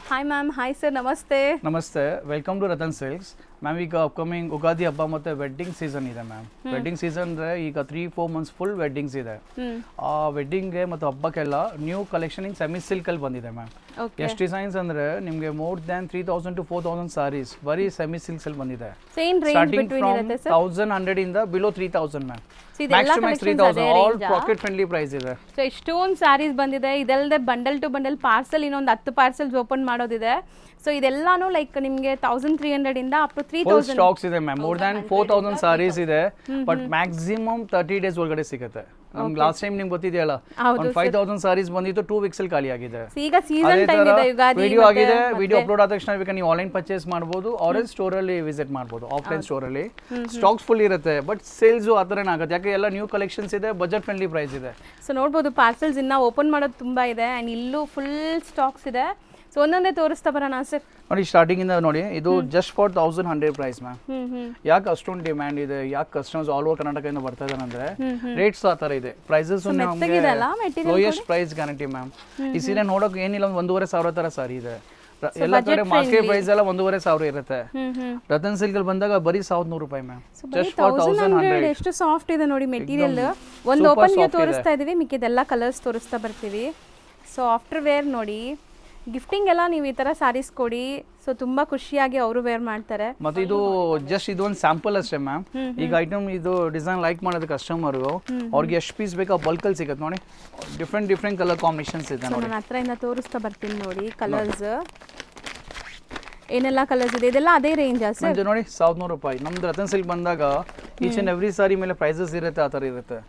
Hi ma'am, hi sir, namaste. ನಮಸ್ತೆ, welcome to Ratan silks ma'am. ಈಗ upcoming Ugadi ಹಬ್ಬ ಮತ್ತು ವೆಡ್ಡಿಂಗ್ ಸೀಸನ್ ಇದೆ ಮ್ಯಾಮ್. ವೆಡ್ಡಿಂಗ್ ಸೀಸನ್ ಅಂದರೆ ಈಗ 3-4 ಮಂತ್ಸ್ ಫುಲ್ ವೆಡ್ಡಿಂಗ್ಸ್ ಇದೆ. ಆ ವೆಡ್ಡಿಂಗ್ಗೆ ಮತ್ತು ಹಬ್ಬಕ್ಕೆಲ್ಲ ನ್ಯೂ ಕಲೆಕ್ಷನ್ ಇನ್ ಸೆಮಿ ಸಿಲ್ಕಲ್ಲಿ ಬಂದಿದೆ ಮ್ಯಾಮ್. ಎಷ್ಟು ಡಿಸೈನ್ಸ್ ಅಂದರೆ ನಿಮಗೆ ಮೋರ್ ದ್ಯಾನ್ 3000 to 4000 ಸಾರೀಸ್ ಬರೀ ಸೆಮಿ ಸಿಲ್ಕ್ಸಲ್ಲಿ ಬಂದಿದೆ. ಸ್ಟಾರ್ಟಿಂಗ್ ಫ್ರಮ್ 1100 ಇಂದ below 3000 ma'am. Max to max 3000 all pocket friendly price ಇದೆ. ಸೊ ಇಷ್ಟೊಂದು ಸ್ಯಾರೀಸ್ ಬಂದಿದೆ. ಇದಲ್ಲದೆ ಬಂಡಲ್ ಟು ಬಂಡಲ್ ಪಾರ್ಸಲ್ ಇನ್ನೊಂದು 10 ಪಾರ್ಸಲ್ಸ್ ಓಪನ್ ಮಾಡೋದಿದೆ. ಸೊ ಇದೆಲ್ಲಾನು ಲೈಕ್ ನಿಮಗೆ 1300 ಇಂದ ಅಪ್ ಟು 3000 ಸ್ಟಾಕ್ಸ್ ಇದೆ ಮ್ಯಾಮ್. ಮೋರ್ ದ್ಯಾನ್ 4000 ಸಾರೀಸ್ ಇದೆ. ಬಟ್ ಮ್ಯಾಕ್ಸಿಮಮ್ 30 ಡೇಸ್ ಒಳಗಡೆ ಸಿಗುತ್ತೆ. ನಮ್ಗೆ ಲಾಸ್ಟ್ ಟೈಮ್ ನಿಮ್ಗೆ ಗೊತ್ತಿದೆಯಲ್ಲ, ಒಂದು 5000 ಸಾರೀಸ್ ಬಂದಿತ್ತು, 2 ವೀಕ್ಸ್ ಅಲ್ಲಿ ಖಾಲಿ ಆಗಿದೆ. ಈಗ ಸೀಸನ್ ಟೈಮ್ ಇದೆ, ಯುಗಾದಿ ವಿಡಿಯೋ ಆಗಿದೆ. ವಿಡಿಯೋ ಅಪ್ಲೋಡ್ ಆದ ತಕ್ಷಣ ನೀವು ಆನ್ಲೈನ್ ಪರ್ಚೇಸ್ ಮಾಡಬಹುದು, ಆರೆಂಜ್ ಸ್ಟೋರ್ ಅಲ್ಲಿ ವಿಸಿಟ್ ಮಾಡಬಹುದು. ಆಫ್ಲೈನ್ ಸ್ಟೋರ್ ಅಲ್ಲಿ ಸ್ಟಾಕ್ಸ್ ಫುಲ್ ಇರುತ್ತೆ, ಬಟ್ ಸೇಲ್ಸ್ ಆ ಥರನೇ ಆಗುತ್ತೆ. ಯಾಕೆ ಎಲ್ಲ ನ್ಯೂ ಕಲೆಕ್ಷನ್ಸ್ ಇದೆ, ಬಜೆಟ್ ಫ್ರೆಂಡ್ಲಿ ಪ್ರೈಸ್ ಇದೆ. ಸೊ ನೋಡ್ಬೋದು ಪಾರ್ಸಲ್ಸ್ ಇನ್ನ ಓಪನ್ ಮಾಡೋದು ತುಂಬಾ ಇದೆ ಅಂಡ್ ಇಲ್ಲೂ ಫುಲ್ ಸ್ಟಾಕ್ಸ್ ಇದೆ. ಸೊ ಒಂದೊಂದೇ ತೋರಿಸ್ತಾ ಬರೋಣ ಸರ್. ನೋಡಿ, ಸ್ಟಾರ್ಟಿಂಗ್ ಇಂದ ನೋಡಿ, ಇದು ಜಸ್ಟ್ ಫಾರ್ 1100 ಪ್ರೈಸ್ ಮ್ಯಾಮ್. ಯಾಕೆ ಅಷ್ಟೊಂದು ಡಿಮ್ಯಾಂಡ್ ಇದೆ, ಯಾಕೆ ಕಸ್ಟಮರ್ಸ್ ಆಲ್ ಓವರ್ ಕರ್ನಾಟಕದಿಂದ ಬರ್ತಾ ಇದ್ದಾರೆ ಅಂದ್ರೆ ರೇಟ್ಸ್ ಆ ತರ ಇದೆ. Prices lowest price guarantee ma'am. ಈ ಸೀರೆ ನೋಡೋಕೆ ಏನಿಲ್ಲ, 1500 ತರ ಸಾರಿ ಇದೆ. ಎಲ್ಲ ಕಡೆ ಮಾರ್ಕೆಟ್ ಪ್ರೈಸ್ ಎಲ್ಲ 1500 ಇರುತ್ತೆ. ರತನ್ ಸಿಲ್ಕ್ ಅಲ್ಲಿ ಬಂದಾಗ ಬರೀ 1100 ರೂಪಾಯಿ ಮ್ಯಾಮ್. Just for 1100. ಎಷ್ಟು ಸಾಫ್ಟ್ ಇದೆ ನೋಡಿ ಮೆಟೀರಿಯಲ್. ಒಂದು ಓಪನ್ ವ್ಯೂ ತೋರಿಸ್ತಾ ಇದೀವಿ, ಮಿಕ್ಕಿದೆಲ್ಲ ಕಲರ್ಸ್ ತೋರಿಸ್ತಾ ಬರ್ತೀವಿ. ಸೊ ಆಫ್ಟರ್ ವೇರ್ ನೋಡಿ, ಗಿಫ್ಟಿಂಗ್ ಎಲ್ಲ ನೀವು ಈ ತರ ಸಾರೀಸ್ ಕೊಡಿ, ಸೊ ತುಂಬಾ ಖುಷಿಯಾಗಿ ಅವರು ವೇರ್ ಮಾಡ್ತಾರೆ. ಮತ್ತೆ ಇದು ಜಸ್ಟ್ ಇದು ಒಂದು ಸ್ಯಾಂಪಲ್ ಅಷ್ಟೇ ಮ್ಯಾಮ್. ಈಗ ಐಟಮ್ ಇದು ಡಿಸೈನ್ ಲೈಕ್ ಮಾಡೋದು ಕಸ್ಟಮರ್ ಅವ್ರಿಗೆ ಎಷ್ಟು ಪೀಸ್ ಬೇಕಾ ಬಲ್ಕ್ ಅಲ್ಲಿ ಸಿಗುತ್ತೆ ನೋಡಿ. ಡಿಫ್ರೆಂಟ್ ಕಲರ್ ಕಾಂಬಿನೇಷನ್ಸ್ ಇದೆ ನೋಡಿ. ನಾನು ಹತ್ರ ಇಂದ ತೋರಿಸ್ತಾ ಬರ್ತೀನಿ ನೋಡಿ ಕಲರ್ಸ್ ಏನೆಲ್ಲ ಕಲರ್ಸ್ ಇದೆ. ಇದೆಲ್ಲ ಅದೇ ರೇಂಜ್ ಸರ್? ನೋಡಿ 1100 ರೂಪಾಯಿ. ನಮ್ದು ರತನ್ ಸಿಲ್ಕ್ ಬಂದಾಗ ಈಚ್ ಅಂಡ್ ಎವ್ರಿ ಸಾರಿ ಮೇಲೆ ಪ್ರೈಸಸ್ ಇರುತ್ತೆ, ಆ ತರ ಇರುತ್ತೆ.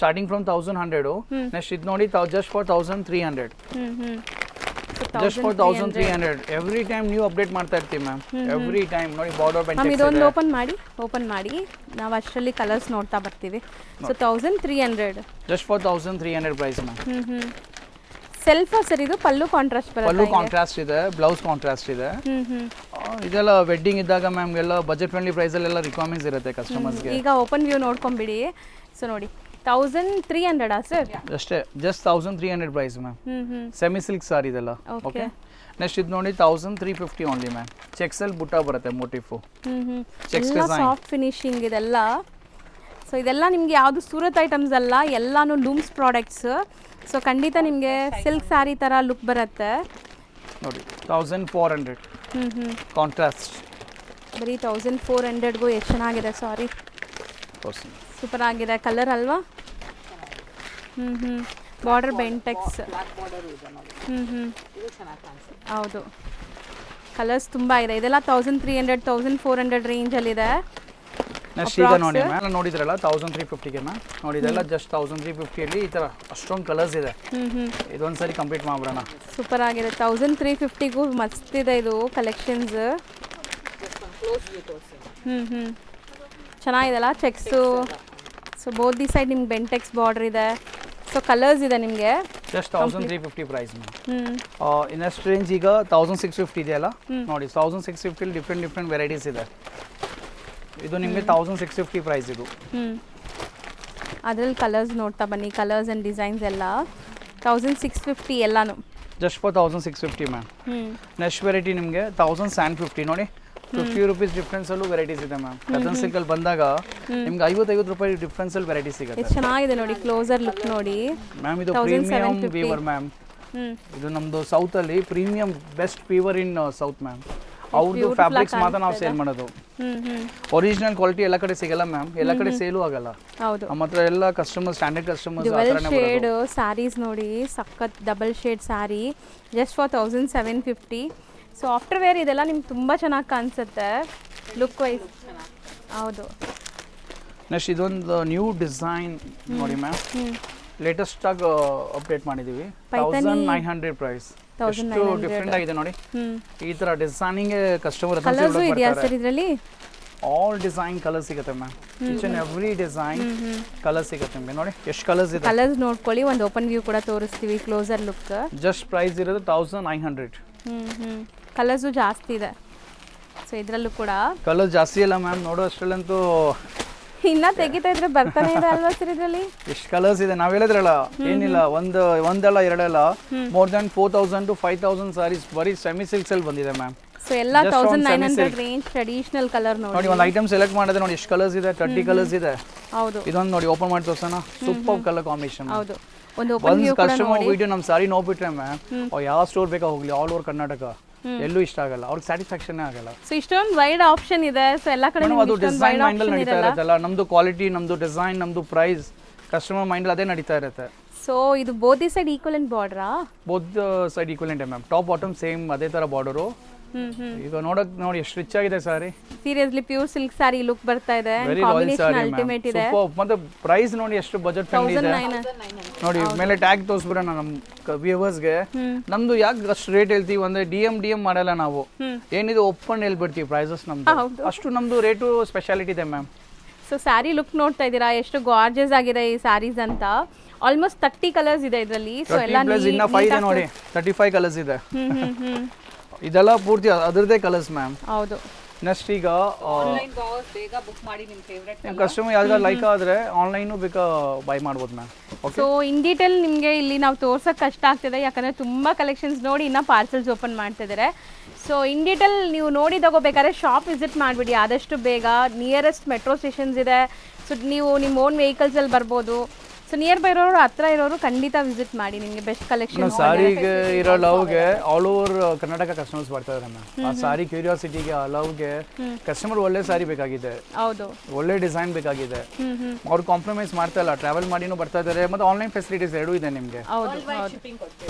Starting from 1100. ನೆಕ್ಸ್ಟ್ ಇದು ನೋಡಿ just for 1300. Just for 1300. Every time ನೀವು ಅಪ್ಡೇಟ್ ಮಾಡ್ತಾ ಇರ್ತೀವಿ ಮ್ಯಾಮ್. ಎವ್ರಿ ಟೈಮ್ ನೋಡಿ ಬಾರ್ಡರ್ ಬೆಂಚ್ ಇದೊಂದು ಓಪನ್ ಮಾಡಿ ನಾವು ಅಷ್ಟರಲ್ಲಿ ಕಲರ್ಸ್ ನೋಡ್ತಾ ಬರ್ತೀವಿ. So 1300 just for 1300 price ma'am. Self sir ಇದು ಪಲ್ಲು ಕಾಂಟ್ರಾಸ್ಟ್ ಬರುತ್ತೆ. ಪಲ್ಲು ಕಾಂಟ್ರಾಸ್ಟ್ ಇದೆ, ಬ್ಲೌಸ್ ಕಾಂಟ್ರಾಸ್ಟ್ ಇದೆ. ಇದೆಲ್ಲ ವೆಡ್ಡಿಂಗ್ ಇದ್ದಾಗ ಮ್ಯಾಮ್ ಎಲ್ಲ ಬಜೆಟ್ ಫ್ರೆಂಡ್ಲಿ ಪ್ರೈಸ್ ಅಲ್ಲೆಲ್ಲ ರಿಕ್ವೈರ್ಮೆಂಟ್ಸ್ ಇರುತ್ತೆ ಕಸ್ಟಮರ್ಸ್ ಗೆ. ಈಗ ಓಪನ್ ವ್ಯೂ ನೋಡ್ಕೊಂಬಿಡಿ. ಸೊ ನೋಡಿ 1300 ಸರ್? ಅಷ್ಟೇ, just 1300 price ma'am. Semi silk sari ಇದೆಲ್ಲ. ಓಕೆ, ನೆಕ್ಸ್ಟ್ ಇದು ನೋಡಿ 1350 ಓನ್ಲಿ ಮ್ಯಾಮ್. ಚೆಕ್ಸ್ ಅಲ್ಲಿ ಬುಟ್ಟ ಬರುತ್ತೆ motif. Cheques design, soft finishing ಇದೆಲ್ಲ. ಸೊ ಇದೆಲ್ಲ ನಿಮ್ಗೆ ಯಾವುದು ಸೂರತ್ ಐಟಮ್ಸ್ ಅಲ್ಲ, ಎಲ್ಲಾನು ಲೂಮ್ಸ್ ಪ್ರಾಡಕ್ಟ್ಸ್. ಸೊ ಖಂಡಿತ ನಿಮಗೆ ಸಿಲ್ಕ್ ಸ್ಯಾರಿ ತರ ಲುಕ್ ಬರುತ್ತೆ ನೋಡಿ. 1400 ಕಾಂಟ್ರಾಸ್ಟ್. ಬರೀ 1400ಗೂ ಎಷ್ಟು ಚೆನ್ನಾಗಿದೆ ಸಾರಿ. ಸೂಪರ್ ಆಗಿದೆ ಕಲರ್ ಅಲ್ವಾ? ಬಾರ್ಡರ್ ಬೆಂಟೆಕ್ಸ್. ಹೌದು, ಕಲರ್ಸ್ ತುಂಬಾ ಇದೆ. ಇದೆಲ್ಲ 1300 1400 ರೇಂಜ್ ಅಲ್ಲಿ ಇದೆ. ನೆಕ್ಸ್ಟ್ ಈಗ ನೋಡಿ ಮ್ಯಾಮ್, ನೋಡಿದ್ರಲ್ಲ 1350ಗೆ ಮ್ಯಾಮ್. ನೋಡಿ ಇದೆಲ್ಲ ಜಸ್ಟ್ 1350 ಅಲ್ಲಿ ಈ ತರ ಅಷ್ಟೊಂದು ಕಲರ್ಸ್ ಇದೆ. ಇದೊಂದ್ಸರಿ ಕಂಪ್ಲೀಟ್ ಮಾಡ್ಬಿಡೋಣ. ಸೂಪರ್ ಆಗಿದೆ. 1350ಗೂ ಮಸ್ತ್ ಇದೆ ಇದು ಕಲೆಕ್ಷನ್ಸ್. ಚೆನ್ನಾಗಿದೆಲ್ಲ checks. So both the side ನಿಮ್ಗೆ ಬೆಂಟೆಕ್ಸ್ ಬಾರ್ಡರ್ ಇದೆ. ಸೊ ಕಲರ್ಸ್ ಇದೆ ನಿಮಗೆ. Just 1350 price ma'am. Next range ಈಗ 1650 ಇದೆಯಲ್ಲ ನೋಡಿ. 1650 ಅಲ್ಲಿ ಡಿಫ್ರೆಂಟ್ ವೆರೈಟೀಸ್ ಇದೆ. ಇದು ನಿಮಗೆ 1650 ಪ್ರೈಸ್ ಇದು. ಅದ್ರಲ್ಲಿ ಕಲರ್ಸ್ ನೋಡ್ತಾ ಬನ್ನಿ, ಕಲರ್ಸ್ ಅಂಡ್ ಡಿಸೈನ್ಸ್ ಎಲ್ಲ 1650 ಎಲ್ಲಾನು. Just for 1650 ma'am. Next variety ನಿಮಗೆ 1750 ನೋಡಿ. 50 ರೂಪೀಸ್ ಡಿಫ್ರೆನ್ಸ್ ಅಲ್ಲೂ ವೆರೈಟೀಸ್ ಇದೆ ಮ್ಯಾಮ್. ರತನ್ ಸಿಲ್ಕ್ ಅಲ್ಲಿ ಬಂದಾಗ ನಿಮ್ಗೆ 50 ರೂಪಾಯಿ ಡಿಫ್ರೆನ್ಸ್ ಅಲ್ಲಿ ವೆರೈಟೀಸ್ ಸಿಗುತ್ತೆ. ಎಷ್ಟು ಚೆನ್ನಾಗಿದೆ ನೋಡಿ, ಕ್ಲೋಸರ್ ಲುಕ್ ನೋಡಿ ಮ್ಯಾಮ್. ಇದು ಪ್ರೀಮಿಯಂ ವೀವರ್ ಮ್ಯಾಮ್. ಇದು ನಮ್ದು ಸೌತ್ ಅಲ್ಲಿ ಪ್ರೀಮಿಯಂ ಬೆಸ್ಟ್ ವೀವರ್ ಇನ್ ಸೌತ್ ಮ್ಯಾಮ್. ಅವ್ರದ್ದು ಫ್ಯಾಬ್ರಿಕ್ಸ್ ಮಾತ್ರ ನಾವು ಸೇಲ್ ಮಾಡೋದು. ಒರಿಜಿನಲ್ ಕ್ವಾಲಿಟಿ ಎಲ್ಲ ಕಡೆ ಸಿಗಲ್ಲ ಮ್ಯಾಮ್, ಎಲ್ಲ ಕಡೆ ಸೇಲು ಆಗಲ್ಲ. ಹೌದು, ನಮ್ಮ ಹತ್ರ ಎಲ್ಲ customer standard customers. Double shade saris ನೋಡಿ, ಸಖತ್ double shade sari just for 1750. So after wear ಇದೆಲ್ಲ ನಿಮ್ಗೆ ತುಂಬ ಚೆನ್ನಾಗಿ ಕಾಣಿಸುತ್ತೆ ಲುಕ್ ವೈಸ್. ಹೌದು. ನೆಕ್ಸ್ಟ್ ಇದೊಂದು ನ್ಯೂ ಡಿಸೈನ್ ನೋಡಿ ಮ್ಯಾಮ್. ಲೇಟೆಸ್ಟ್ ಆಗಿ ಅಪ್ಡೇಟ್ ಮಾಡಿದೀವಿ. 1900 ಪ್ರೈಸ್. ಎಷ್ಟು ಡಿಫ್ರೆಂಟ್ ಆಗಿದೆ ನೋಡಿ. ಈ ತರ designing customer all design colour ಸಿಗುತ್ತೆ ma'am. Each and every design colour ಸಿಗುತ್ತೆ ನಿಮಗೆ. ನೋಡಿ ಎಷ್ಟು ಕಲರ್ಸ್ ಇದೆ. ಕಲರ್ಸ್ ನೋಡ್ಕೊಳ್ಳಿ, ಒಂದು ಓಪನ್ ವ್ಯೂ ಕೂಡ ತೋರಿಸ್ತೀವಿ, ಕ್ಲೋಸರ್ ಲುಕ್. ಜಸ್ಟ್ ಪ್ರೈಸ್ ಇರೋದು 1900. ಕಲರ್ಸು ಜಾಸ್ತಿ ಇದೆ. ಸೊ ಇದರಲ್ಲೂ ಕೂಡ ಕಲರ್ ಜಾಸ್ತಿ ಇಲ್ಲ ಮ್ಯಾಮ್. ನೋಡೋ ಅಷ್ಟರಲ್ಲಂತೂ ಇನ್ನ ತೆಗಿತಾ ಇದ್ರೆ ಬರ್ತಾನೆ ಇದೆ ಅಲ್ವಾ ಸರ್ ಇದರಲ್ಲಿ? ಎಷ್ಟು ಕಲರ್ಸ್ ಇದೆ ನಾವ್ ಹೇಳಿದ್ರಲ್ಲ, ಏನಿಲ್ಲ ಒಂದಲ್ಲ ಎರಡಲ್ಲ, ಮೋರ್ ದನ್ 4000 to 5000 ಸಾರೀಸ್ ಬರೀ ಸೆಮಿ ಸಿಲ್ಕ್ಸ್ ಅಲ್ಲಿ ಬಂದಿದೆ ಮ್ಯಾಮ್. ಸೊ ಎಲ್ಲ 1900 ರೇಂಜ್ ಟ್ರೆಡಿಷನಲ್ ಕಲರ್ ನೋಡಿ. ನೋಡಿ ಒಂದು ಐಟಮ್ ಸೆಲೆಕ್ಟ್ ಮಾಡಿದ್ರೆ ನೋಡಿ ಎಷ್ಟು ಕಲರ್ಸ್ ಇದೆ, 30 ಕಲರ್ಸ್ ಇದೆ. ಹೌದು, ಇದೊಂದು ನೋಡಿ ಓಪನ್ ಮಾಡಿ ತೋರ್ಸೋಣ, ಸೂಪರ್ ಕಲರ್ ಕಾಂಬಿನೇಷನ್. ಹೌದು, ಒಂದು ಓಪನ್ ವ್ಯೂ ಕೂಡ ಕಸ್ಟಮರ್ ವಿಡಿಯೋ ನಮ್ಮ ಸಾರಿ ನೋಡ್ಬಿಟ್ರೆ ಮ್ಯಾಮ್, ಯಾವ ಸ್ಟೋರ್ ಬೇಕಾ ಹೋಗ್ಲಿ ಆಲ್ ಓವರ್ ಕರ್ನಾಟಕ ಎಲ್ಲೂ ಇಷ್ಟ ಆಗಲ್ಲ, ಅವ್ರಿಗೆ ಸ್ಯಾಟಿಸ್ಫ್ಯಾಕ್ಷನ್ ಆಗಲ್ಲ. ಸೊ ಇಷ್ಟೊಂದು ವೈಡ್ ಆಪ್ಷನ್ ಇದೆ. ಸೊ ಎಲ್ಲ ಕಡೆ ಅದು ಡಿಸೈನ್ ಮೈಂಡ್ ಅಲ್ಲಿ ನಡೀತಾ ಇರುತ್ತಲ್ಲ, ನಮ್ದು ಕ್ವಾಲಿಟಿ, ನಮ್ದು ಡಿಸೈನ್, ನಮ್ದು ಪ್ರೈಸ್, ಕಸ್ಟಮರ್ ಮೈಂಡ್ ಅದೇ ನಡೀತಾ ಇರುತ್ತೆ. ಸೊ ಇದು ಬೋತ್ ದಿ ಸೈಡ್ ಈಕ್ವಲೆಂಟ್ ಬಾರ್ಡರಾ? Both side equivalent ma'am, top bottom same ಅದೇ ತರ ಬಾರ್ಡರು. ಈಗ ನೋಡಕ್ ನೋಡಿ ಎಷ್ಟು ರಿಚ್ ಆಗಿದೆ sari. Seriously pure silk sari look ಬರ್ತಾ ಇದೆ, ಕಾಂಬಿನೇಷನ್ ಅಲ್ಟಿಮೇಟ್ ಇದೆ. ಮತ್ತೆ ಪ್ರೈಸ್ ನೋಡಿ ಎಷ್ಟು ಬಜೆಟ್ ಫ್ರೆಂಡ್ಲಿ ಇದೆ ನೋಡಿ. ಮೇಲೆ ಟ್ಯಾಗ್ ತೋರಿಸ್ಬಿಡೋಣ ನಮ್ಮ ವ್ಯೂವರ್ಸ್ಗೆ, ನಮ್ದು ಯಾಕೆ ಅಷ್ಟು ರೇಟ್ ಹೇಳ್ತೀವಿ ಅಂದ್ರೆ ಡಿ ಎಂ ಮಾಡಲ್ಲ ನಾವು, ಏನಿದೆ ಓಪನ್ ಹೇಳ್ಬಿಡ್ತೀವಿ ಪ್ರೈಸಸ್ ನಮ್ದು, ಅಷ್ಟು ನಮ್ದು ರೇಟು ಸ್ಪೆಷಾಲಿಟಿ ಇದೆ ಮ್ಯಾಮ್. ಸೊ ಸ್ಯಾರಿ ಲುಕ್ ನೋಡ್ತಾ ಇದ್ದೀರಾ ಎಷ್ಟು ಗಾರ್ಜಸ್ ಆಗಿದೆ ಈ ಸ್ಯಾರೀಸ್ ಅಂತ. ಆಲ್ಮೋಸ್ಟ್ 30 ಕಲರ್ಸ್ ಇದೆ ಇದರಲ್ಲಿ. ಸೊ ಎಲ್ಲ ಇನ್ನ 5 ಇದೆ ನೋಡಿ, 35 ಕಲರ್ಸ್ ಇದೆ. ಇದೆಲ್ಲ ಪೂರ್ತಿ ಅದರದೇ ಕಲರ್ಸ್ ಮ್ಯಾಮ್. ಹೌದು. ನೆಕ್ಸ್ಟ್ ಈಗ ಬೇಗ ಬುಕ್ ಮಾಡಿ ನಿಮ್ಮ ಫೇವರೇಟ್ ಕಸ್ಟಮರ್ ಯಾವ್ದಾದ್ರು ಲೈಕ್ ಆದ್ರೆ ಆನ್ಲೈನು ಬೇಕಾ ಬೈ ಮಾಡ್ಬೋದು ಮ್ಯಾಮ್. ಸೊ ಇನ್ ಡೀಟೇಲ್ ನಿಮಗೆ ಇಲ್ಲಿ ನಾವು ತೋರ್ಸೋಕೆ ಕಷ್ಟ ಆಗ್ತಿದೆ, ಯಾಕಂದರೆ ತುಂಬ ಕಲೆಕ್ಷನ್ಸ್ ನೋಡಿ ಇನ್ನೂ ಪಾರ್ಸಲ್ಸ್ ಓಪನ್ ಮಾಡ್ತಿದ್ದಾರೆ. ಸೊ ಇನ್ ಡೀಟೇಲ್ ನೀವು ನೋಡಿ ತಗೋಬೇಕಾದ್ರೆ ಶಾಪ್ ವಿಸಿಟ್ ಮಾಡಿಬಿಡಿ ಆದಷ್ಟು ಬೇಗ. ನಿಯರೆಸ್ಟ್ ಮೆಟ್ರೋ ಸ್ಟೇಷನ್ಸ್ ಇದೆ. ಸೊ ನೀವು ನಿಮ್ಮ ಓನ್ ವೆಹಿಕಲ್ಸಲ್ಲಿ ಬರ್ಬೋದು. ಸೊ ನಿಯರ್ ಬೈ ಇರೋರು, ಹತ್ರ ಇರೋರು ಖಂಡಿತ ವಿಸಿಟ್ ಮಾಡಿ, ನಿಮಗೆ ಬೆಸ್ಟ್ ಕಲೆಕ್ಷನ್. ಸಾರಿಗೆ ಇರೋ ಲವ್ಗೆ ಆಲ್ ಓವರ್ ಕರ್ನಾಟಕ ಕಸ್ಟಮರ್ಸ್ ಬರ್ತಾ ಇದ್ದಾರೆ ಮ್ಯಾಮ್. ಆ ಸಾರಿ ಕ್ಯೂರಿಯಾಸಿಟಿಗೆ, ಆ ಲವ್ಗೆ ಕಸ್ಟಮರ್ ಒಳ್ಳೆ ಸಾರಿ ಬೇಕಾಗಿದೆ, ಹೌದು, ಒಳ್ಳೆ ಡಿಸೈನ್ ಬೇಕಾಗಿದೆ. ಅವ್ರು ಕಾಂಪ್ರಮೈಸ್ ಮಾಡ್ತಾ ಇಲ್ಲ, ಟ್ರಾವೆಲ್ ಮಾಡಿನೂ ಬರ್ತಾ ಇದ್ದಾರೆ, ಮತ್ತೆ ಆನ್ಲೈನ್ ಫೆಸಿಲಿಟೀಸ್ ಎರಡೂ ಇದೆ ನಿಮಗೆ.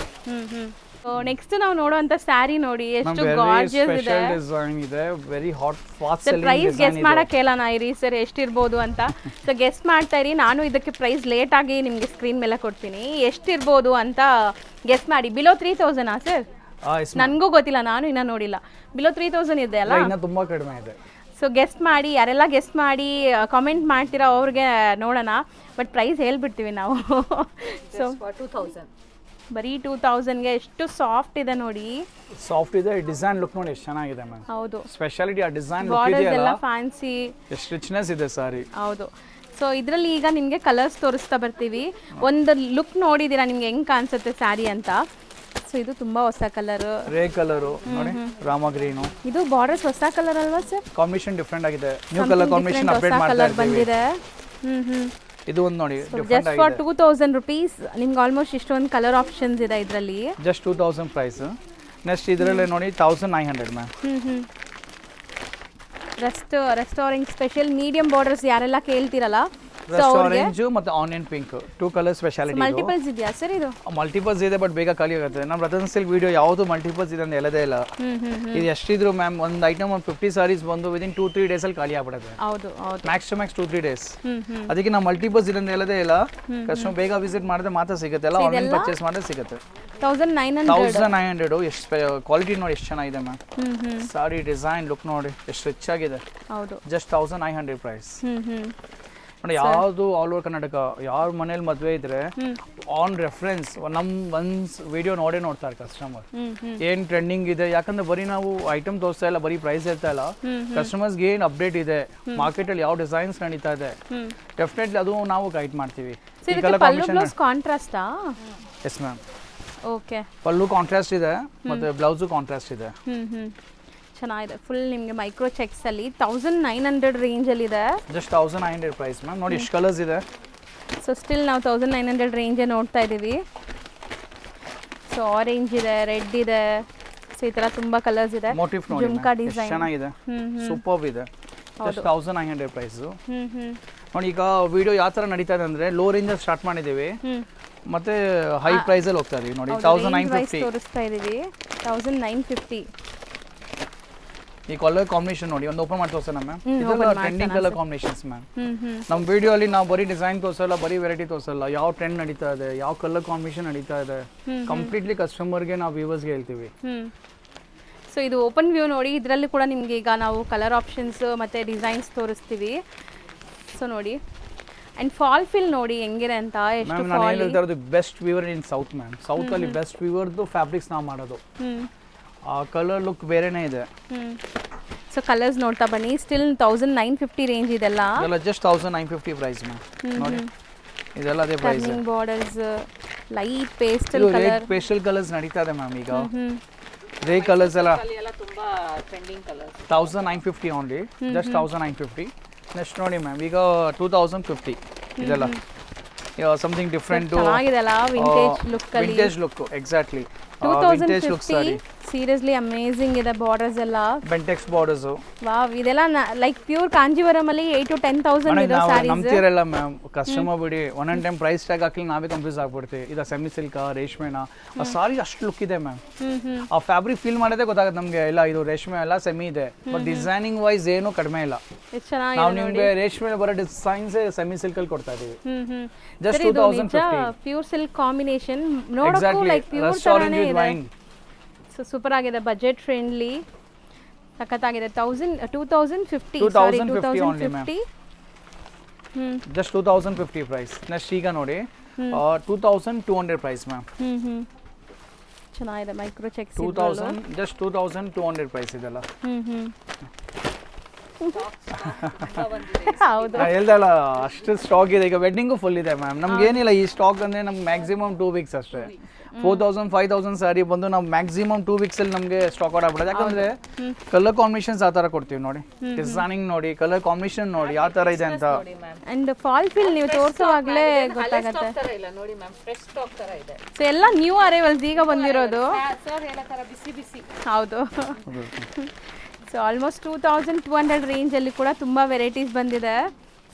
ನೆಕ್ಸ್ಟ್ ನಾವು ನೋಡುವಂತ ಸ್ಯಾರಿ ನೋಡಿ ಎಷ್ಟು ಗಾರ್ಜಿಯಸ್ ಇದೆ. ಡಿಸೈನ್ ಇದೆ, very hot fast selling. Price guess ಮಾಡಕ್ಕೆ ಹೇಳೋಣ ಇರಿ ಸರ್ ಎಷ್ಟಿರ್ಬೋದು ಅಂತ. ಸೊ ಗೆಸ್ ಮಾಡ್ತಾ ಇರಿ, ನಾನು ಇದಕ್ಕೆ ಪ್ರೈಸ್ ಲೇಟ್ ಆಗಿ ನಿಮಗೆ ಸ್ಕ್ರೀನ್ ಮೇಲೆ ಕೊಡ್ತೀನಿ. ಎಷ್ಟಿರ್ಬೋದು ಅಂತ ಗೆಸ್ ಮಾಡಿ. Below 3000 sir? ನನಗೂ ಗೊತ್ತಿಲ್ಲ, ನಾನು ಇನ್ನೂ ನೋಡಿಲ್ಲ. ಬಿಲೋ 3000 ಇದೆ ಅಲ್ಲ? ಇನ್ನ ತುಂಬಾ ಕಡಿಮೆ ಇದೆ. ಸೊ ಗೆಸ್ಟ್ ಮಾಡಿ, ಯಾರೆಲ್ಲ ಗೆಸ್ಟ್ ಮಾಡಿ ಕಾಮೆಂಟ್ ಮಾಡ್ತೀರಾ ಅವ್ರಿಗೆ ನೋಡೋಣ. ಬಟ್ ಪ್ರೈಸ್ ಹೇಳ್ಬಿಡ್ತೀವಿ ನಾವು. ಸೊ 2000 ಬರೀ 2000ಗೆ ಎಷ್ಟು ಸಾಫ್ಟ್ ಇದೆ ನೋಡಿ. ಸಾಫ್ಟ್ ಇದೆ, ಡಿಸೈನ್ ಲುಕ್ ನೋಡಿ ಎಷ್ಟು ಚೆನ್ನಾಗಿದೆ ಮ್ಯಾಮ್. ಹೌದು, ಸ್ಪೆಷಾಲಿಟಿ ಆ ಡಿಸೈನ್ ಲುಕ್ ಬಾರ್ಡರ್ಸ್ ಇದೆಯಲ್ಲ, ಎಲ್ಲ ಫ್ಯಾನ್ಸಿ, ಎಷ್ಟು ರಿಚ್ನೆಸ್ ಇದೆ ಸಾರಿ. ಹೌದು. ಸೊ ಇದರಲ್ಲಿ ಈಗ ನಿಮಗೆ ಕಲರ್ಸ್ ತೋರಿಸ್ತಾ ಬರ್ತೀವಿ. ಒಂದು ಲುಕ್ ನೋಡಿದ್ದೀರಾ ನಿಮ್ಗೆ ಹೆಂಗ್ ಕಾಣಿಸುತ್ತೆ ಸ್ಯಾರಿ ಅಂತ. ಸೊ ಇದು ತುಂಬಾ ಹೊಸ ಕಲರ್, ರೇ ಕಲರು ನೋಡಿ, ರಾಮ ಗ್ರೀನು. ಇದು ಬಾರ್ಡರ್ಸ್ ಹೊಸ ಕಲರ್ ಅಲ್ವಾ ಸರ್? ಕಾಂಬಿನೇಷನ್ ಡಿಫರೆಂಟ್ ಆಗಿದೆ, ನ್ಯೂ ಕಲರ್ ಕಾಂಬಿನೇಷನ್ ಅಪ್ಡೇಟ್ ಮಾಡ್ತಾ ಇದ್ದೀವಿ. ಬಂದಿದೆ. ಇದು ಒಂದು ನೋಡಿ ಜಸ್ಟ್ ಫಾರ್ 2000 rupees ನಿಮ್ಗೆ ಆಲ್ಮೋಸ್ಟ್ ಇಷ್ಟೊಂದು ಕಲರ್ ಆಪ್ಷನ್ಸ್ ಇದೆ ಇದರಲ್ಲಿ. Just 2000 price. ನೆಕ್ಸ್ಟ್ ಇದರಲ್ಲಿ ನೋಡಿ 1900 ma'am. Restaurant special medium borders ಯಾರೆಲ್ಲ ಕೇಳ್ತಿರಲ್ಲ, ಆರೆಂಜ್ ಮತ್ತೆ onion pink, 2 colour speciality. Multiples ಇದೆಯಾ ಸರ್? ಇದು ಮಲ್ಟಿಪಲ್ಸ್ ಇದೆ, ಬಟ್ ಬೇಗ ಖಾಲಿ ಆಗುತ್ತೆ. ನಮ್ಮ ರತನ್ ಸಿಲ್ಕ್ ವಿಡಿಯೋ ಯಾವುದು ಮಲ್ಟಿಪಲ್ಸ್ ಇದೆ ಅಂತ ಹೇಳದೇ ಇಲ್ಲ. ಇದು ಎಷ್ಟಿದ್ರು ಮ್ಯಾಮ್, ಒಂದು ಐಟಮ್ ಒಂದು 50 ಸಾರೀಸ್ ಬಂದು ವಿದಿನ್ 2-3 ಡೇಸ್ ಅಲ್ಲಿ ಖಾಲಿ ಆಗ್ಬಿಡುತ್ತೆ. ಹೌದು, ಹೌದು, ಮ್ಯಾಕ್ಸ್ ಟು ಮ್ಯಾಕ್ಸ್ 2-3 ಡೇಸ್. ಅದಕ್ಕೆ ನಾವು ಮಲ್ಟಿಪಲ್ಸ್ ಇದೆ ಅಂತ ಹೇಳದೇ ಇಲ್ಲ. ಕಸ್ಟಮರ್ ಬೇಗ ವಿಸಿಟ್ ಮಾಡಿದ್ರೆ ಮಾತ್ರ ಸಿಗುತ್ತೆ, ಎಲ್ಲ ಆನ್ಲೈನ್ ಪರ್ಚೇಸ್ ಮಾಡಿದ್ರೆ ಸಿಗುತ್ತೆ. 1900 ಎಷ್ಟು ಕ್ವಾಲಿಟಿ ನೋಡಿ ಎಷ್ಟು ಚೆನ್ನಾಗಿದೆ ಮ್ಯಾಮ್. ಸಾರಿ ಡಿಸೈನ್ ಲುಕ್ ನೋಡಿ ಎಷ್ಟು ರಿಚ್ ಆಗಿದೆ. ಹೌದು, ಜಸ್ಟ್ 1900 ಪ್ರೈಸ್. ನೋಡಿ ಯಾವುದು ಆಲ್ ಓವರ್ ಕರ್ನಾಟಕ ಯಾರ ಮನೇಲಿ ಮದುವೆ ಇದ್ರೆ ಆನ್ ರೆಫರೆನ್ಸ್ ಒನ್ಸ್ ವಿಡಿಯೋ ನೋಡೇ ನೋಡ್ತಾರೆ ಕಸ್ಟಮರ್, ಏನ್ ಟ್ರೆಂಡಿಂಗ್ ಇದೆ. ಯಾಕಂದ್ರೆ ಬರೀ ನಾವು ಐಟಮ್ ತೋರಿಸ್ತಾ ಇಲ್ಲ, ಬರೀ ಪ್ರೈಸ್ ಹೇಳ್ತಾ ಇಲ್ಲ, ಕಸ್ಟಮರ್ಸ್ಗೆ ಏನ್ ಅಪ್ಡೇಟ್ ಇದೆ, ಮಾರ್ಕೆಟ್ ಅಲ್ಲಿ ಯಾವ ಡಿಸೈನ್ಸ್ ನಡೀತಾ ಇದೆ, ಡೆಫಿನೆಟ್ಲಿ ಅದು ನಾವು ಗೈಡ್ ಮಾಡ್ತೀವಿ. ಕಾಂಟ್ರಾಸ್ಟಾ? Yes ma'am. Okay, pallu contrast ಇದೆ ಮತ್ತೆ ಬ್ಲೌಸು ಕಾಂಟ್ರಾಸ್ಟ್ ಇದೆ. ಚೆನ್ನಾಗಿದೆ. ಫುಲ್ ನಿಮಗೆ ಮೈಕ್ರೋ ಚೆಕ್ಸ್ ಅಲ್ಲಿ 1900 ರೇಂಜ್ ಅಲ್ಲಿ ಇದೆ. Just 1900 price ma'am. ನೋಡಿ ಎಷ್ಟು ಕಲರ್ಸ್ ಇದೆ. ಸೊ ಸ್ಟಿಲ್ ನಾವು 1900 ರೇಂಜ್ ನೋಡ್ತಾ ಇದೀವಿ. ಸೊ ಆರೆಂಜ್ ಇದೆ, ರೆಡ್ ಇದೆ, ಸೊ ಈ ತರ ತುಂಬಾ ಕಲರ್ಸ್ ಇದೆ. ಮೋಟಿವ್ ನೋಡಿ ಜುಮ್ಕಾ ಡಿಸೈನ್ ಚೆನ್ನಾಗಿದೆ, ಸೂಪರ್ ಇದೆ. Just 1900 price. ನೋಡಿ ಈಗ ವಿಡಿಯೋ ಯಾವ ತರ ನಡೀತಾ ಇದೆ ಅಂದ್ರೆ ಲೋ ರೇಂಜ್ ಅಲ್ಲಿ ಸ್ಟಾರ್ಟ್ ಮಾಡಿದೀವಿ, ಮತ್ತೆ ಹೈ ಪ್ರೈಸ್ ಅಲ್ಲಿ ಹೋಗ್ತಾ ಇದೀವಿ. ನೋಡಿ 1950 ತೋರಿಸ್ತಾ ಇದೀವಿ. 1950 ಈ ಕಲರ್ ಕಾಂಬಿನೇಷನ್ ನೋಡಿ, ಒಂದು ಓಪನ್ ಮಾಡಿ ತೋರಿಸೋಣ ಮ್ಯಾಮ್. ಇದೆಲ್ಲ ಟ್ರೆಂಡಿಂಗ್ ಕಲರ್ ಕಾಂಬಿನೇಷನ್ಸ್ ಮ್ಯಾಮ್. ನಮ್ಮ ವಿಡಿಯೋ ಅಲ್ಲಿ ನಾವು ಬರೀ ಡಿಸೈನ್ ತೋರಿಸಲ್ಲ, ಬರೀ ವೆರೈಟಿ ತೋರಿಸಲ್ಲ, ಯಾವ ಟ್ರೆಂಡ್ ನಡೀತಾ ಇದೆ, ಯಾವ ಕಲರ್ ಕಾಂಬಿನೇಷನ್ ನಡೀತಾ ಇದೆ, ಕಂಪ್ಲೀಟ್ಲಿ ಕಸ್ಟಮರ್ಗೆ ನಾವು ವ್ಯೂವರ್ಸ್ಗೆ ಹೇಳ್ತೀವಿ. ಸೊ ಇದು ಓಪನ್ ವ್ಯೂ ನೋಡಿ, ಇದರಲ್ಲಿ ಕೂಡ ನಿಮಗೆ ಈಗ ನಾವು ಕಲರ್ ಆಪ್ಷನ್ಸ್ ಮತ್ತೆ ಡಿಸೈನ್ಸ್ ತೋರಿಸ್ತೀವಿ. ಸೊ ನೋಡಿ, ಅಂಡ್ ಫಾಲ್ ಫಿಲ್ ನೋಡಿ ಹೆಂಗಿದೆ ಅಂತ. ಎಷ್ಟು ನಾನು ಹೇಳ್ತಾ ಇರೋದು ಬೆಸ್ಟ್ ವ್ಯೂವರ್ ಇನ್ ಸೌತ್ ಮ್ಯಾಮ್. ಸೌತ್ ಅಲ್ಲಿ ಬೆಸ್ಟ್ ವ್ಯೂವರ್ದು ಫ್ಯಾಬ್ರಿಕ್ಸ್ ನಾವು ಮಾಡೋದು. ಆ ಕಲರ್ ಲುಕ್ ಬೇರೆನೇ ಇದೆ. ಸೊ ಕಲರ್ಸ್ ನೋಡ್ತಾ ಬನ್ನಿ. ಸ್ಟಿಲ್ 1950 ರೇಂಜ್ ಇದೆಲ್ಲ. ಇದೆಲ್ಲ ಜಸ್ಟ್ 1950 ಪ್ರೈಸ್ ಮ್ಯಾಮ್. ನೋಡಿ ಇದೆಲ್ಲ ಅದೇ price. Turning borders, light pastel ಇದು ಕಲರ್. ರೇಟ್ ಪೇಸ್ಟಲ್ ಕಲರ್ಸ್ ನಡೀತಾ ಇದೆ ಮ್ಯಾಮ್ ಈಗ. ರೇ ಕಲರ್ಸ್ ಎಲ್ಲ ಅಲ್ಲಿ ಎಲ್ಲ ತುಂಬಾ trending colours. 1950 only, just 1950. Next ನೋಡಿ ಮ್ಯಾಮ್ ಈಗ 2050 ಇದೆಲ್ಲ ಸಮಥಿಂಗ್ ಡಿಫ್ರೆಂಟ್. ಚೆನ್ನಾಗಿದೆಲ್ಲ ವಿಂಟೇಜ್ ಲುಕ್ ಅಲ್ಲಿ. Vintage look exactly. Vintage look 2050 ಸಾರಿ. ಸೀರಿಯಸ್ಲಿ ಅಮೇಜಿಂಗ್ ಇದೆ ಬಾರ್ಡರ್ಸ್ ಎಲ್ಲ. ಬೆಂಟೆಕ್ಸ್ ಬಾರ್ಡರ್ಸ್. ವಾವ್, ಇದೆಲ್ಲ ಲೈಕ್ ಪ್ಯೂರ್ ಕಾಂಜೀವರಂ ಅಲ್ಲಿ 8 to 10,000 ಇರೋ ಸ್ಯಾರೀಸ್. ನಮ್ತಿರಲ್ಲ ಮ್ಯಾಮ್, ಕಸ್ಟಮರ್ ಬಿಡಿ ಒನ್ ಟೈಮ್ ಪ್ರೈಸ್ ಟ್ಯಾಗ್ ಹಾಕಿ ನಾವೇ ಕನ್ಫ್ಯೂಸ್ ಆಗ್ಬಿಡ್ತೀವಿ. ಇದು ಸೆಮಿ ಸಿಲ್ಕ್ ರೇಷ್ಮೆನಾ, ಆ ಸಾರಿ ಅಷ್ಟು ಲುಕ್ ಇದೆ ಮ್ಯಾಮ್. ಆ ಫ್ಯಾಬ್ರಿಕ್ ಫೀಲ್ ಮಾಡೋದೇ ಗೊತ್ತಾಗುತ್ತೆ ನಮಗೆ. ಇಲ್ಲ ಇದು ರೇಷ್ಮೆ ಅಲ್ಲ, ಸೆಮಿ ಇದೆ, ಬಟ್ ಡಿಸೈನಿಂಗ್ ವೈಸ್ ಏನು ಕಡಿಮೆ ಇಲ್ಲ. ಎಷ್ಟು ಚೆನ್ನಾಗಿದೆ. ನಾವು ನಿಮಗೆ ರೇಷ್ಮೆ ಬರೋ ಡಿಸೈನ್ಸ್ ಸೆಮಿ ಸಿಲ್ಕ್ ಅಲ್ಲಿ ಕೊಡ್ತಾ ಇದೀವಿ. ಜಸ್ಟ್ 2050. ಪ್ಯೂರ್ ಸಿಲ್ಕ್ ಕಾಂಬಿನೇಷನ್ ನೋಡೋಕ್ಕೂ ಲೈಕ್ ಪ್ಯೂರ್ ತರಾನೇ ಇದೆ. ಸೊ ಸೂಪರ್ ಆಗಿದೆ, ಬಜೆಟ್ ಫ್ರೆಂಡ್ಲಿ, ಸಖತ್ತಾಗಿದೆ. 2050 ಸಾರಿ 2050. Just 2050 price. ನೆಕ್ಸ್ಟ್ ಈಗ ನೋಡಿ 2200 ಪ್ರೈಸ್ ಮ್ಯಾಮ್. ಚೆನ್ನಾಗಿದೆ ಮೈಕ್ರೋ ಚೆಕ್ಸ್. 2000 ಜಸ್ಟ್ 2200 ಪ್ರೈಸ್ ಇದೆಲ್ಲ. ಹೌದು, ನಾ ಹೇಳ್ದಲ್ಲ ಅಷ್ಟು ಸ್ಟಾಕ್ ಇದೆ. ಈಗ ವೆಡ್ಡಿಂಗು ಫುಲ್ ಇದೆ ಮ್ಯಾಮ್. ನಮ್ಗೆ ಏನಿಲ್ಲ ಈ ಸ್ಟಾಕ್ ಅಂದ್ರೆ ನಮ್ಗೆ ಮ್ಯಾಕ್ಸಿಮಮ್ 2 ವೀಕ್ಸ್ ಅಷ್ಟೇ. 4000 5000 ಸ್ಯಾರಿ ಬಂದು ನಾವು ಮ್ಯಾಕ್ಸಿಮಮ್ 2 ವೀಕ್ಸ್ ಅಲ್ಲಿ ನಮಗೆ ಸ್ಟಾಕ್ ಔಟ್ ಆಗ್ಬಿಡುತ್ತೆ. ಯಾಕಂದ್ರೆ ಕಲರ್ ಕಾಂಬಿನೇಷನ್ಸ್ ಆ ತರ ಕೊಡ್ತೀವಿ ನೋಡಿ, ಡಿಸೈನಿಂಗ್ ನೋಡಿ, ಕಲರ್ ಕಾಂಬಿನೇಷನ್ ನೋಡಿ ಯಾವ ತರ ಇದೆ ಅಂತ. ಅಂಡ್ ಫಾಲ್ ಫಿಲ್ ನೀವು ತೋರಿಸುವಾಗಲೇ ಗೊತ್ತಾಗುತ್ತೆ. ತರ ಇಲ್ಲ ನೋಡಿ ಮ್ಯಾಮ್, ಫ್ರೆಶ್ ಸ್ಟಾಕ್ ತರ ಇದೆ. ಸೊ ಎಲ್ಲ ನ್ಯೂ ಅರೈವಲ್ಸ್ ಈಗ ಬಂದಿರೋದು. ಸರ್ ಎಲ್ಲ ತರ ಬಿಸಿ ಬಿಸಿ. ಹೌದು. ಸೊ ಆಲ್ಮೋಸ್ಟ್ 2200 ರೇಂಜಲ್ಲಿ ಕೂಡ ತುಂಬ ವೆರೈಟೀಸ್ ಬಂದಿದೆ.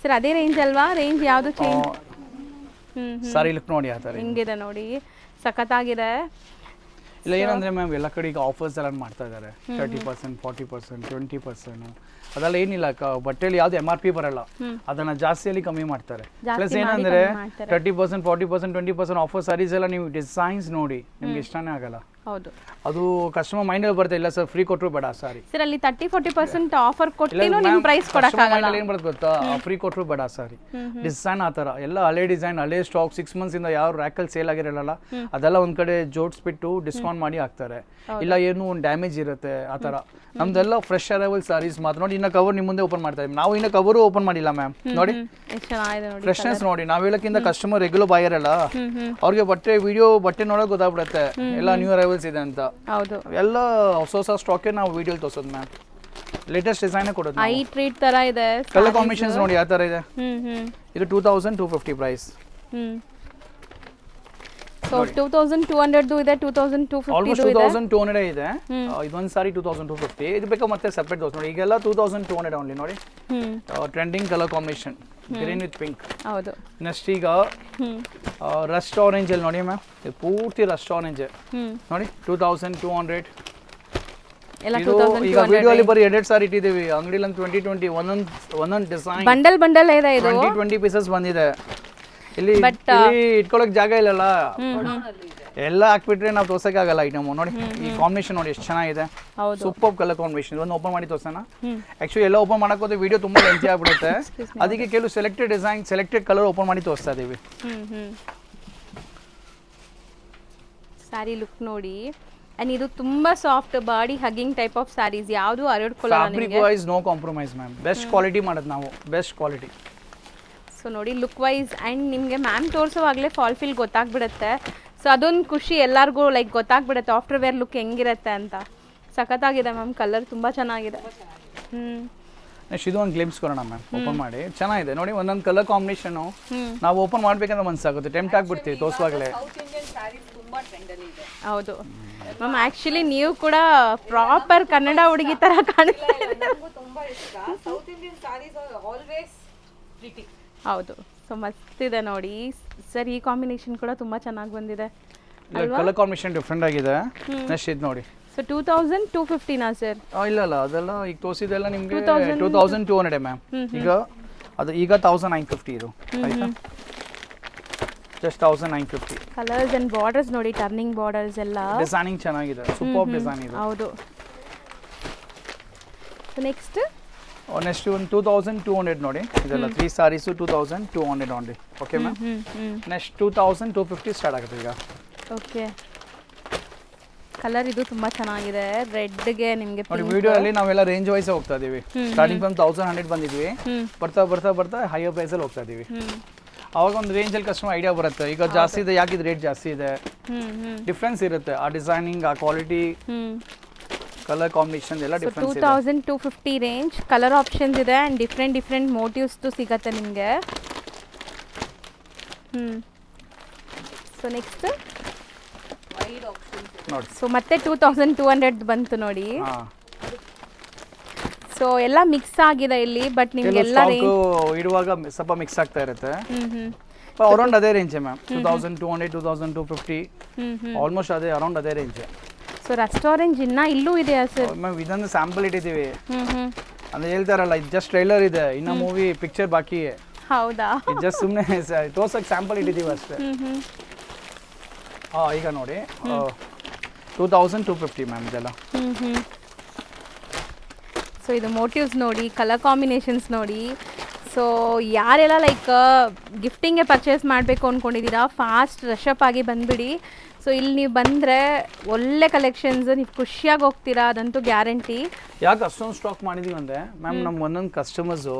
ಸರ್ ಅದೇ ರೇಂಜ್ ಅಲ್ವಾ? ರೇಂಜ್ ಯಾವುದು ಚೇಂಜ್? ಸಾರಿ ಲುಕ್ ನೋಡಿ ಆ ತರ ಹಿಂಗಿದೆ ನೋಡಿ, ಸಖತ್ತಾಗಿದೆ. ಇಲ್ಲ ಏನಂದ್ರೆ ಮ್ಯಾಮ್ ಎಲ್ಲ ಕಡೆ ಈಗ ಆಫರ್ಸ್ ಎಲ್ಲ ಮಾಡ್ತಾ ಇದ್ದಾರೆ. 30%, 40%, 20%. ಅದೆಲ್ಲ ಏನಿಲ್ಲ, ಬಟ್ಟೆಯಲ್ಲಿ ಯಾವ್ದು MRP ಬರಲ್ಲ, ಅದನ್ನ ಜಾಸ್ತಿಯಲ್ಲಿ ಕಮ್ಮಿ ಮಾಡ್ತಾರೆ. ಪ್ಲಸ್ ಏನಂದ್ರೆ 30%, 40%, 20% ಆಫರ್ ಸಾರೀಸ್ ಎಲ್ಲ ನೀವು ಡಿಸೈನ್ಸ್ ನೋಡಿ ನಿಮ್ಗೆ ಇಷ್ಟನೇ ಆಗಲ್ಲ. ಹೌದು, ಅದು ಕಸ್ಟಮರ್ ಮೈಂಡ್ ಅಲ್ಲಿ ಬರ್ತಾ ಇಲ್ಲ ಸರ್ ಫ್ರೀ ಕೊಟ್ಟರು ಬೇಡ ಸಾರಿ. ಸರ್ ಅಲ್ಲಿ 30-40% ಆಫರ್ ಕೊಟ್ಟಿನೂ ನಿಮ್ ಪ್ರೈಸ್ ಕೊಡಕ್ಕಾಗಲ್ಲ. ಏನ್ ಬರುತ್ತೆ ಗೊತ್ತಾ, ಫ್ರೀ ಕೊಟ್ಟರು ಬೇಡ ಸಾರಿ. ಡಿಸೈನ್ ಆ ತರ ಎಲ್ಲ ಹಳೆ ಡಿಸೈನ್, ಹಳೆ ಸ್ಟಾಕ್ 6 months ಇಂದ ಯಾವ ರ್ಯಾಕಲ್ ಸೇಲ್ ಆಗಿರಲ್ಲ ಅದೆಲ್ಲ ಒಂದ್ ಕಡೆ ಜೋಡಿಸ್ಬಿಟ್ಟು ಡಿಸ್ಕೌಂಟ್ ಮಾಡಿ ಹಾಕ್ತಾರೆ. ಇಲ್ಲ ಏನು ಒಂದು ಡ್ಯಾಮೇಜ್ ಇರುತ್ತೆ ಆ ತರ. ನಮ್ದೆಲ್ಲ ಫ್ರೆಶ್ ಅರೈವಲ್ ಸಾರೀಸ್ ಮಾತ್ರ ನೋಡಿ. ಇನ್ನ ಕವರ್ ನಿಮ್ ಮುಂದೆ ಓಪನ್ ಮಾಡ್ತಾ ಇದೀವಿ ನಾವು. ಇನ್ನ ಕವರು ಓಪನ್ ಮಾಡಿಲ್ಲ ಮ್ಯಾಮ್. ನೋಡಿ ಎಷ್ಟು ಚೆನ್ನಾಗಿದೆ ನೋಡಿ, ಫ್ರೆಶ್ನೆಸ್ ನೋಡಿ. ನಾವ್ ಹೇಳಕ್ಕಿಂತ ಕಸ್ಟಮರ್ ರೆಗ್ಯುಲರ್ ಬಾಯರ್ ಅಲ್ಲ, ಅವ್ರಿಗೆ ಬಟ್ಟೆ ನೋಡೋಕೆ ಗೊತ್ತಾಗ್ಬಿಡುತ್ತೆ ಎಲ್ಲ ನ್ಯೂ ಅರೈವಲ್ಸ್ ಇದೆ ಅಂತ. ಹೌದು, ಎಲ್ಲ ಹೊಸ ಸ್ಟಾಕ್ ನಾವು ವಿಡಿಯೋ ತೋರ್ಸೋದು ಮ್ಯಾಮ್. ಲೇಟೆಸ್ಟ್ ಡಿಸೈನ್ ಕೊಡೋದು. ಐ ಟ್ರೀಟ್ ತರ ಇದೆ. ಕಲರ್ ಕಾಂಬಿನೇಷನ್ಸ್ ನೋಡಿ ಯಾವ ತರ ಇದೆ. ಇದು 2250 ಪ್ರೈಸ್. ಸೊ 2200 ಇದೆ, 2250 ಆಲ್ಮೋಸ್ಟ್ 2200 ಇದೆ. ಇದೊಂದು ಸಾರಿ 2250. ಇದು ಬೇಕಾ ಮತ್ತೆ ಸೆಪರೇಟ್ ದೋಸ್ ನೋಡಿ. ಈಗೆಲ್ಲ 2200 ಓನ್ಲಿ ನೋಡಿ. Trending colour combination green with pink. ಹೌದು. ನೆಕ್ಸ್ಟ್ ಈಗ ರಸ್ಟ್ ಆರೆಂಜ್ ಅಲ್ಲಿ ನೋಡಿ ಮ್ಯಾಮ್, ಇದು ಪೂರ್ತಿ ರಸ್ಟ್ ಆರೆಂಜ್ ನೋಡಿ. 2200 ಎಲ್ಲ ಇದು ಈಗ ವಿಡಿಯೋ ಅಲ್ಲಿ ಬರೀ 2 ಸಾರಿ ಇಟ್ಟಿದ್ದೀವಿ. ಅಂಗಡಿಲಿ 20 ಒಂದೊಂದು ಡಿಸೈನ್ ಬಂಡಲ್ ಇದೆ ಇದು. 20 ಪೀಸಸ್ ಬಂದಿದೆ. ಇಲ್ಲಿ ಇಟ್ಕೊಳಕ್ ಜಾಗ ಇಲ್ಲಲ್ಲ, ಎಲ್ಲ ಹಾಕ್ಬಿಟ್ರೆ ನಾವು ತೋರ್ಸಕ್ಕೆ ಆಗಲ್ಲ ಐಟಮ್. ನೋಡಿ ಈ ಕಾಂಬಿನೇಷನ್ ನೋಡಿ ಎಷ್ಟು ಚೆನ್ನಾಗಿದೆ. Super colour combination. ಒಂದು ಓಪನ್ ಮಾಡಿ ತೋರ್ಸೋಣ. ಆಕ್ಚುಲಿ ಎಲ್ಲ ಓಪನ್ ಮಾಡಕ್ ಹೋದ್ರೆ ವಿಡಿಯೋ ತುಂಬಾ ಲೆಂತಿ ಆಗ್ಬಿಡುತ್ತೆ. ಅದಕ್ಕೆ ಕೆಲವು selected design, selected colour open ಮಾಡಿ ತೋರಿಸ್ತಾ ಇದೀವಿ. ಸ್ಯಾರಿ ಲುಕ್ ನೋಡಿ. ಅಂಡ್ ಇದು ತುಂಬಾ soft body hugging type of saris. ಯಾವುದು ಅರಡ್ಕೊಳ್ಳಲ್ಲ ನಿಮಗೆ. Fabric wise no compromise ma'am. Best quality ಮಾಡೋದು ನಾವು, ಬೆಸ್ಟ್ ಕ್ವಾಲಿಟಿ. ಸೊ ನೋಡಿ ಲುಕ್ ವೈಸ್ ಆ್ಯಂಡ್ ನಿಮಗೆ ಮ್ಯಾಮ್ ತೋರಿಸೋವಾಗಲೇ ಫಾಲ್ ಫಿಲ್ ಗೊತ್ತಾಗ್ಬಿಡುತ್ತೆ. ಸೊ ಅದೊಂದು ಖುಷಿ ಎಲ್ಲರಿಗೂ, ಲೈಕ್ ಗೊತ್ತಾಗ್ಬಿಡುತ್ತೆ ಆಫ್ಟರ್ ವೇರ್ ಲುಕ್ ಹೆಂಗಿರುತ್ತೆ ಅಂತ. ಸಖತ್ತಾಗಿದೆ ಮ್ಯಾಮ್, ಕಲರ್ ತುಂಬ ಚೆನ್ನಾಗಿದೆ. ನೆಕ್ಸ್ಟ್ ಇದು ಒಂದು ಗ್ಲಿಮ್ಸ್ ಕೊಡೋಣ ಮ್ಯಾಮ್. ಓಪನ್ ಮಾಡಿ ಚೆನ್ನಾಗಿದೆ ನೋಡಿ. ಒಂದೊಂದು ಕಲರ್ ಕಾಂಬಿನೇಷನ್ ನಾವು ಓಪನ್ ಮಾಡ್ಬೇಕಂದ್ರೆ ಮನ್ಸಾಗುತ್ತೆ, ಟೆಂಪ್ಟ್ ಆಗ್ಬಿಡ್ತೀವಿ ತೋರಿಸುವಾಗಲೇ. ಹೌದು ಮ್ಯಾಮ್, ಆ್ಯಕ್ಚುಲಿ ನೀವು ಕೂಡ ಪ್ರಾಪರ್ ಕನ್ನಡ ಹುಡುಗಿ ಥರ ಕಾಣಿಸ್ತಾ ಇದೆ. ಹೌದು, ಸೊ ಮಸ್ತ್ ಇದೆ ನೋಡಿ ಸರ್. ಈ ಕಾಂಬಿನೇಷನ್ ಕೂಡ ತುಂಬ ಚೆನ್ನಾಗಿ ಬಂದಿದೆ. ಕಲರ್ ಕಾಂಬಿನೇಷನ್ ಡಿಫ್ರೆಂಟ್ ಆಗಿದೆ. ನೆಕ್ಸ್ಟ್ ಇದು ನೋಡಿ. ಸೊ 2250ನಾ ಸರ್? ಇಲ್ಲ ಅದೆಲ್ಲ ಈಗ ತೋರಿಸಿದೆಲ್ಲ ನಿಮಗೆ 2200 ಮ್ಯಾಮ್. ಈಗ 1950 ಇದು ಆಯ್ತಾ. ಜಸ್ಟ್ 1950. ಕಲರ್ಸ್ ಅಂಡ್ ಬಾರ್ಡರ್ಸ್ ನೋಡಿ, ಟರ್ನಿಂಗ್ ಬಾರ್ಡರ್ಸ್ ಎಲ್ಲ ಡಿಸೈನಿಂಗ್ ಚೆನ್ನಾಗಿದೆ. ಸೂಪರ್ ಡಿಸೈನ್ ಇದೆ. ಹೌದು. ನೆಕ್ಸ್ಟ್ ಒಂದು 2200 ನೋಡಿ. ಇದೆಲ್ಲ 3 ಸಾರೀಸು 2200 only. Okay ma'am. Next 2250 start ಆಗುತ್ತೆ ಈಗ. ಓಕೆ. ಕಲರ್ ಇದು ತುಂಬಾ ಚೆನ್ನಾಗಿದೆ, ರೆಡ್ಗೆ ನಿಮಗೆ ನೋಡಿ ವಿಡಿಯೋ ಅಲ್ಲಿ ನಾವೆಲ್ಲ ರೇಂಜ್ ವೈಸ್ ಹೋಗ್ತಾ ಇದೀವಿ. ಸ್ಟಾರ್ಟಿಂಗ್ ಫ್ರಮ್ 1100 ಬಂದಿದ್ವಿ, ಬರ್ತಾ ಹೈಯರ್ ಪ್ರೈಸ್ ಅಲ್ಲಿ ಹೋಗ್ತಾ ಇದೀವಿ. ಅವಾಗ ಒಂದು ರೇಂಜ್ ಅಲ್ಲಿ ಕಸ್ಟಮರ್ ಐಡಿಯಾ ಬರುತ್ತೆ, ಈಗ ಜಾಸ್ತಿ ಇದೆ ಯಾಕೆ ರೇಟ್ ಜಾಸ್ತಿ ಇದೆ, ಡಿಫ್ರೆನ್ಸ್ ಇರುತ್ತೆ. ಆ ಡಿಸೈನಿಂಗ್, ಆ ಕ್ವಾಲಿಟಿ, ಕಲರ್ ಕಾಂಬಿನೇಷನ್ ಎಲ್ಲ ಡಿಫ್ರೆನ್ಸ್ ಇದೆ. 2250 ರೇಂಜ್, ಕಲರ್ ಆಪ್ಷನ್ಸ್ ಇದೆ ಆ್ಯಂಡ್ ಡಿಫ್ರೆಂಟ್ ಮೋಟಿವ್ಸ್ ಸಿಗತ್ತೆ ನಿಮಗೆ. ಸೊ ನೆಕ್ಸ್ಟ್ ವೈಡ್ ಆಪ್ಷನ್ಸ್ ನೋಡಿ. ಸೊ ಮತ್ತೆ 2200 ಬಂತು ನೋಡಿ. ಸೊ ಎಲ್ಲ ಮಿಕ್ಸ್ ಆಗಿದೆ ಇಲ್ಲಿ, ಬಟ್ ನಿಮಗೆಲ್ಲ ಇಡುವಾಗ ಸ್ವಲ್ಪ ಮಿಕ್ಸ್ ಆಗ್ತಾ ಇರುತ್ತೆ. ಅರೌಂಡ್ ಅದೇ ರೇಂಜ್ ಮ್ಯಾಮ್, 2200 2250 ಆಲ್ಮೋಸ್ಟ್ ಅರೌಂಡ್ ಅದೇ ರೇಂಜ್. ಸೊ ರೆಸ್ಟೋರೆಂಟ್ ಇನ್ನ ಇಲ್ಲೂ ಇದೆಯಾ ಸರ್? ಮ್ಯಾಮ್ ಇದೊಂದು ಸ್ಯಾಂಪಲ್ ಇಟ್ಟಿದ್ದೀವಿ, ಅಂದ್ರೆ ಹೇಳ್ತಾರಲ್ಲ ಇದು ಜಸ್ಟ್ ಟ್ರೈಲರ್ ಇದೆ, ಇನ್ನ ಮೂವಿ ಪಿಕ್ಚರ್ ಬಾಕಿ. ಹೌದಾ? ಇದು ಜಸ್ಟ್ ಸುಮ್ಮನೆ ತೋರ್ಸಕ್ಕೆ ಸ್ಯಾಂಪಲ್ ಇಟ್ಟಿದ್ದೀವಿ ಅಷ್ಟೇ. ಈಗ ನೋಡಿ 2250 ಮ್ಯಾಮ್ ಇದೆಲ್ಲ. ಸೊ ಇದು ಮೋಟಿವ್ಸ್ ನೋಡಿ, ಕಲರ್ ಕಾಂಬಿನೇಷನ್ಸ್ ನೋಡಿ. ಸೊ ಯಾರೆಲ್ಲ ಲೈಕ್ ಗಿಫ್ಟಿಂಗ್ಗೆ ಪರ್ಚೇಸ್ ಮಾಡಬೇಕು ಅಂದ್ಕೊಂಡಿದ್ದೀರಾ, ಫಾಸ್ಟ್ ರಶಪ್ ಆಗಿ ಬಂದುಬಿಡಿ. ಸೊ ಇಲ್ಲಿ ನೀವು ಬಂದರೆ ಒಳ್ಳೆ ಕಲೆಕ್ಷನ್ಸ್, ನೀವು ಖುಷಿಯಾಗಿ ಹೋಗ್ತೀರಾ, ಅದಂತೂ ಗ್ಯಾರಂಟಿ. ಯಾಕೆ ಅಷ್ಟೊಂದು ಸ್ಟಾಕ್ ಮಾಡಿದೀವಿ ಅಂದರೆ ಮ್ಯಾಮ್, ನಮ್ಮ ಒಂದೊಂದು ಕಸ್ಟಮರ್ಸು